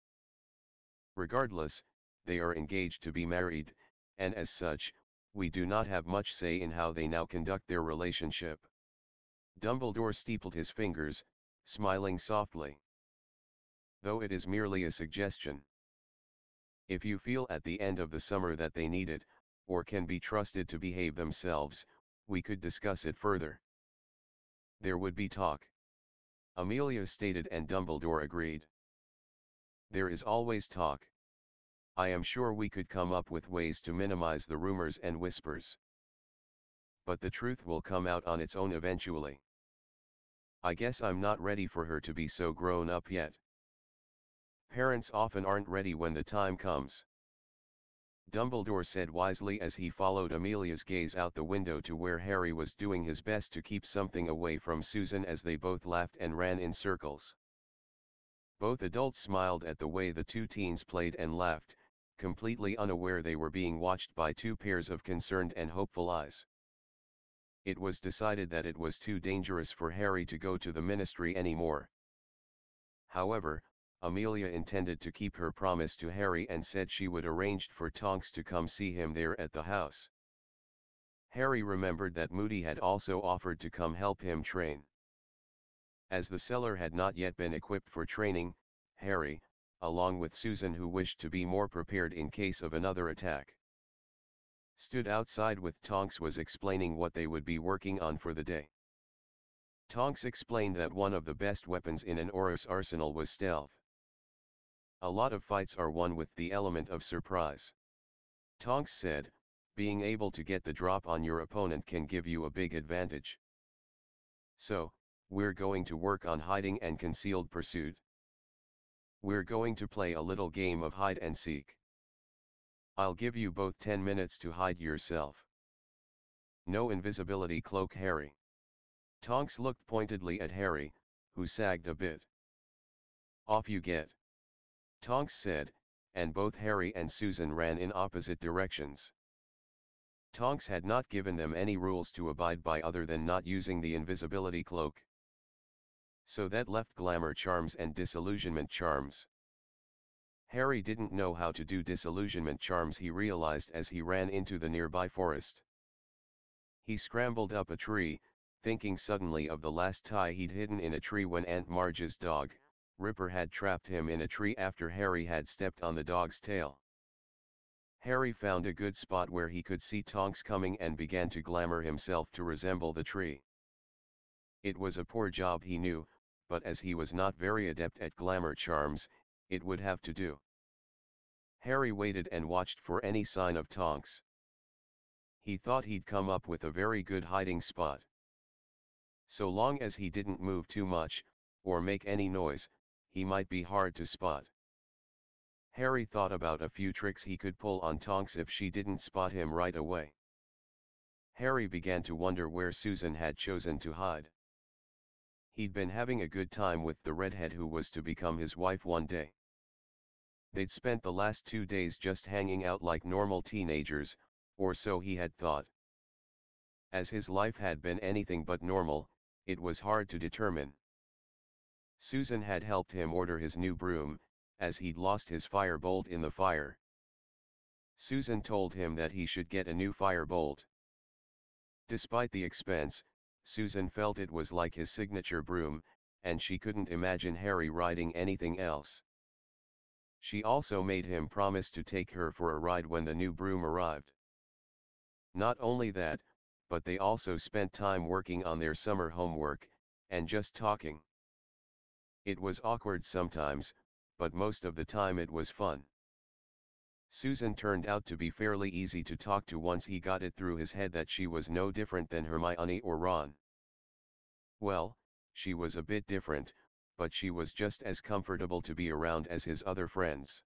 Regardless, they are engaged to be married, and as such, we do not have much say in how they now conduct their relationship. Dumbledore steepled his fingers, smiling softly. Though it is merely a suggestion. If you feel at the end of the summer that they need it, or can be trusted to behave themselves, we could discuss it further. There would be talk. Amelia stated and Dumbledore agreed. There is always talk. I am sure we could come up with ways to minimize the rumors and whispers. But the truth will come out on its own eventually. I guess I'm not ready for her to be so grown up yet. Parents often aren't ready when the time comes. Dumbledore said wisely as he followed Amelia's gaze out the window to where Harry was doing his best to keep something away from Susan as they both laughed and ran in circles. Both adults smiled at the way the two teens played and laughed, completely unaware they were being watched by two pairs of concerned and hopeful eyes. It was decided that it was too dangerous for Harry to go to the ministry anymore. However, Amelia intended to keep her promise to Harry and said she would arrange for Tonks to come see him there at the house. Harry remembered that Moody had also offered to come help him train. As the cellar had not yet been equipped for training, Harry, along with Susan who wished to be more prepared in case of another attack, stood outside with Tonks was explaining what they would be working on for the day. Tonks explained that one of the best weapons in an Auror's arsenal was stealth. A lot of fights are won with the element of surprise. Tonks said, being able to get the drop on your opponent can give you a big advantage. So, we're going to work on hiding and concealed pursuit. We're going to play a little game of hide and seek. I'll give you both 10 minutes to hide yourself. No invisibility cloak, Harry. Tonks looked pointedly at Harry, who sagged a bit. Off you get. Tonks said, and both Harry and Susan ran in opposite directions. Tonks had not given them any rules to abide by other than not using the invisibility cloak. So that left glamour charms and disillusionment charms. Harry didn't know how to do disillusionment charms, he realized as he ran into the nearby forest. He scrambled up a tree, thinking suddenly of the last tie he'd hidden in a tree when Aunt Marge's dog, Ripper, had trapped him in a tree after Harry had stepped on the dog's tail. Harry found a good spot where he could see Tonks coming and began to glamour himself to resemble the tree. It was a poor job, he knew, but as he was not very adept at glamour charms, it would have to do. Harry waited and watched for any sign of Tonks. He thought he'd come up with a very good hiding spot. So long as he didn't move too much, or make any noise, he might be hard to spot. Harry thought about a few tricks he could pull on Tonks if she didn't spot him right away. Harry began to wonder where Susan had chosen to hide. He'd been having a good time with the redhead who was to become his wife one day. They'd spent the last 2 days just hanging out like normal teenagers, or so he had thought. As his life had been anything but normal, it was hard to determine. Susan had helped him order his new broom, as he'd lost his firebolt in the fire. Susan told him that he should get a new firebolt. Despite the expense, Susan felt it was like his signature broom, and she couldn't imagine Harry riding anything else. She also made him promise to take her for a ride when the new broom arrived. Not only that, but they also spent time working on their summer homework, and just talking. It was awkward sometimes, but most of the time it was fun. Susan turned out to be fairly easy to talk to once he got it through his head that she was no different than Hermione or Ron. Well, she was a bit different, but she was just as comfortable to be around as his other friends.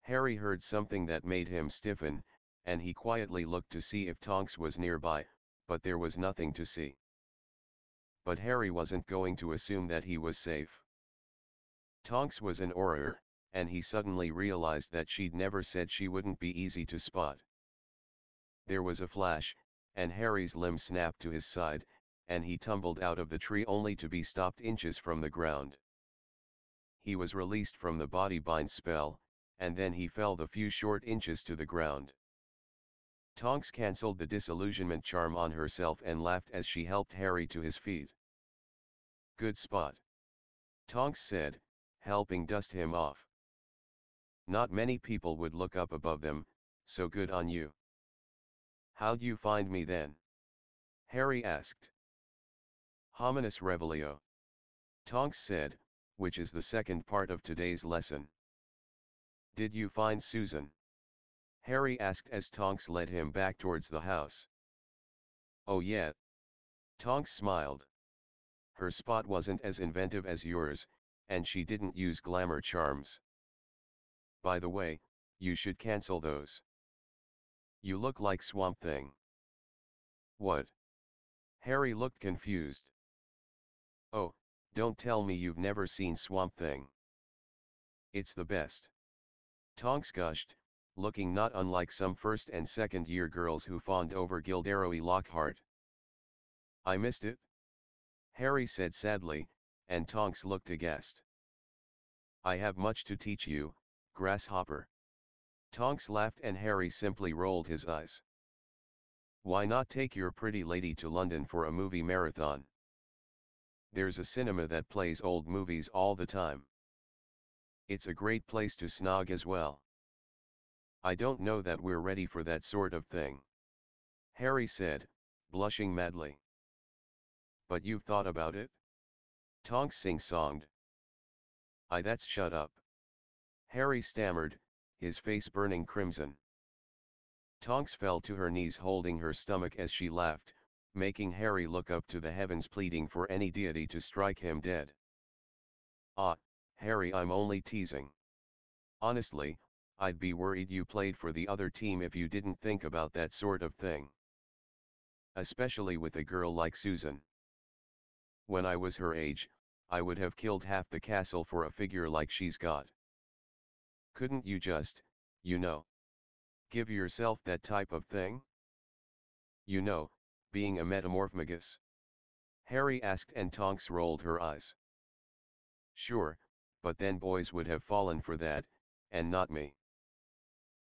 Harry heard something that made him stiffen, and he quietly looked to see if Tonks was nearby, but there was nothing to see. But Harry wasn't going to assume that he was safe. Tonks was an Auror, and he suddenly realized that she'd never said she wouldn't be easy to spot. There was a flash, and Harry's limb snapped to his side, and he tumbled out of the tree only to be stopped inches from the ground. He was released from the body bind spell, and then he fell the few short inches to the ground. Tonks cancelled the disillusionment charm on herself and laughed as she helped Harry to his feet. "Good spot," Tonks said, helping dust him off. "Not many people would look up above them, so good on you." "How'd you find me then?" Harry asked. "Hominis Revelio," Tonks said, which is the second part of today's lesson. "Did you find Susan?" Harry asked as Tonks led him back towards the house. "Oh yeah." Tonks smiled. "Her spot wasn't as inventive as yours, and she didn't use glamour charms. By the way, you should cancel those. You look like Swamp Thing." "What?" Harry looked confused. "Oh, don't tell me you've never seen Swamp Thing." "It's the best," Tonks gushed, looking not unlike some first and second year girls who fawned over Gilderoy Lockhart. "I missed it," Harry said sadly, and Tonks looked aghast. "I have much to teach you, grasshopper." Tonks laughed and Harry simply rolled his eyes. "Why not take your pretty lady to London for a movie marathon? There's a cinema that plays old movies all the time. It's a great place to snog as well." "I don't know that we're ready for that sort of thing," Harry said, blushing madly. "But you've thought about it?" Tonks sing-songed. That's shut up," Harry stammered, his face burning crimson. Tonks fell to her knees holding her stomach as she laughed, making Harry look up to the heavens pleading for any deity to strike him dead. "Ah, Harry, I'm only teasing. Honestly, I'd be worried you played for the other team if you didn't think about that sort of thing. Especially with a girl like Susan. When I was her age, I would have killed half the castle for a figure like she's got. Couldn't you just, give yourself that type of thing? Being a metamorphomagus?" Harry asked and Tonks rolled her eyes. "Sure, but then boys would have fallen for that, and not me.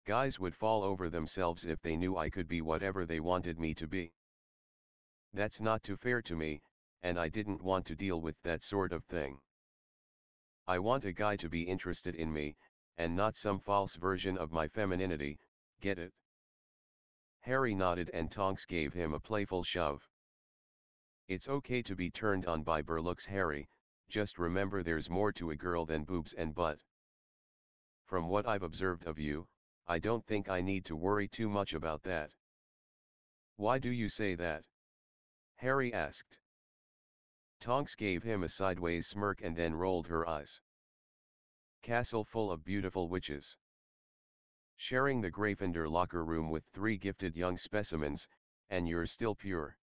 Guys would fall over themselves if they knew I could be whatever they wanted me to be. That's not too fair to me, and I didn't want to deal with that sort of thing. I want a guy to be interested in me, and not some false version of my femininity, get it? Harry nodded and Tonks gave him a playful shove. It's okay to be turned on by looks, Harry, just remember there's more to a girl than boobs and butt. From what I've observed of you, I don't think I need to worry too much about that. Why do you say that? Harry asked. Tonks gave him a sideways smirk and then rolled her eyes. Castle full of beautiful witches. Sharing the Gryffindor locker room with 3 gifted young specimens, and you're still pure.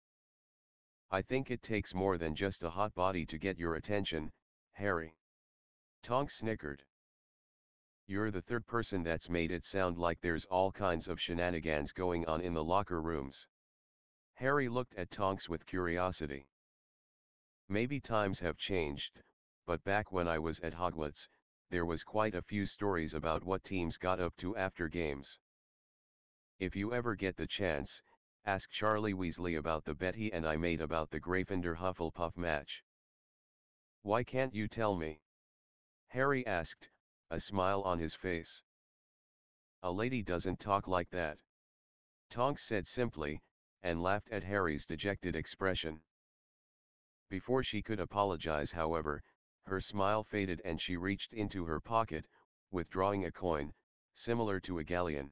I think it takes more than just a hot body to get your attention, Harry. Tonks snickered. You're the third person that's made it sound like there's all kinds of shenanigans going on in the locker rooms. Harry looked at Tonks with curiosity. Maybe times have changed, but back when I was at Hogwarts, there was quite a few stories about what teams got up to after games. If you ever get the chance, ask Charlie Weasley about the bet he and I made about the Gryffindor Hufflepuff match. Why can't you tell me? Harry asked, a smile on his face. A lady doesn't talk like that. Tonks said simply, and laughed at Harry's dejected expression. Before she could apologize, however, her smile faded and she reached into her pocket, withdrawing a coin, similar to a galleon.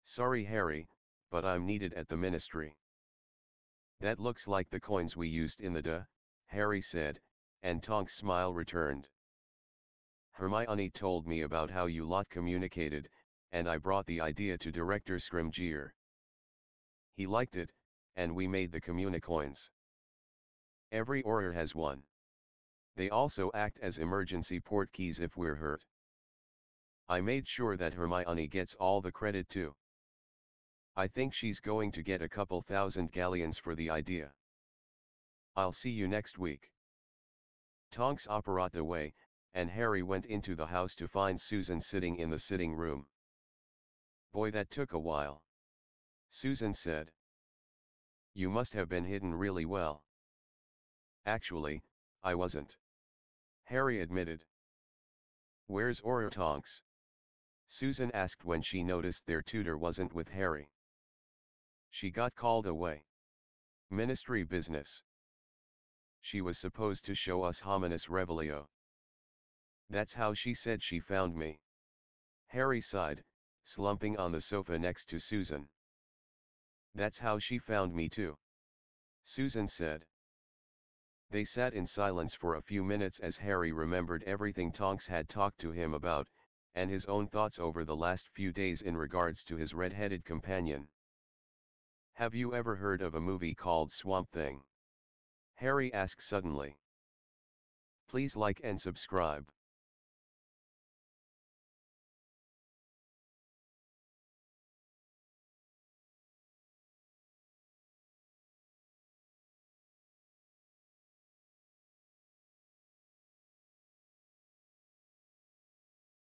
Sorry, Harry, but I'm needed at the ministry. That looks like the coins we used in the Harry said, and Tonks' smile returned. Hermione told me about how you lot communicated, and I brought the idea to Director Scrimgeour. He liked it, and we made the communicoins. Every Auror has one. They also act as emergency port keys if we're hurt. I made sure that Hermione gets all the credit too. I think she's going to get a couple thousand galleons for the idea. I'll see you next week. Tonks operated away, and Harry went into the house to find Susan sitting in the sitting room. Boy, that took a while. Susan said. You must have been hidden really well. Actually, I wasn't. Harry admitted. Where's Auror, Tonks? Susan asked when she noticed their tutor wasn't with Harry. She got called away. Ministry business. She was supposed to show us Hominis Revelio. That's how she said she found me. Harry sighed, slumping on the sofa next to Susan. That's how she found me too. Susan said. They sat in silence for a few minutes as Harry remembered everything Tonks had talked to him about, and his own thoughts over the last few days in regards to his red-headed companion. Have you ever heard of a movie called Swamp Thing? Harry asked suddenly. Please like and subscribe.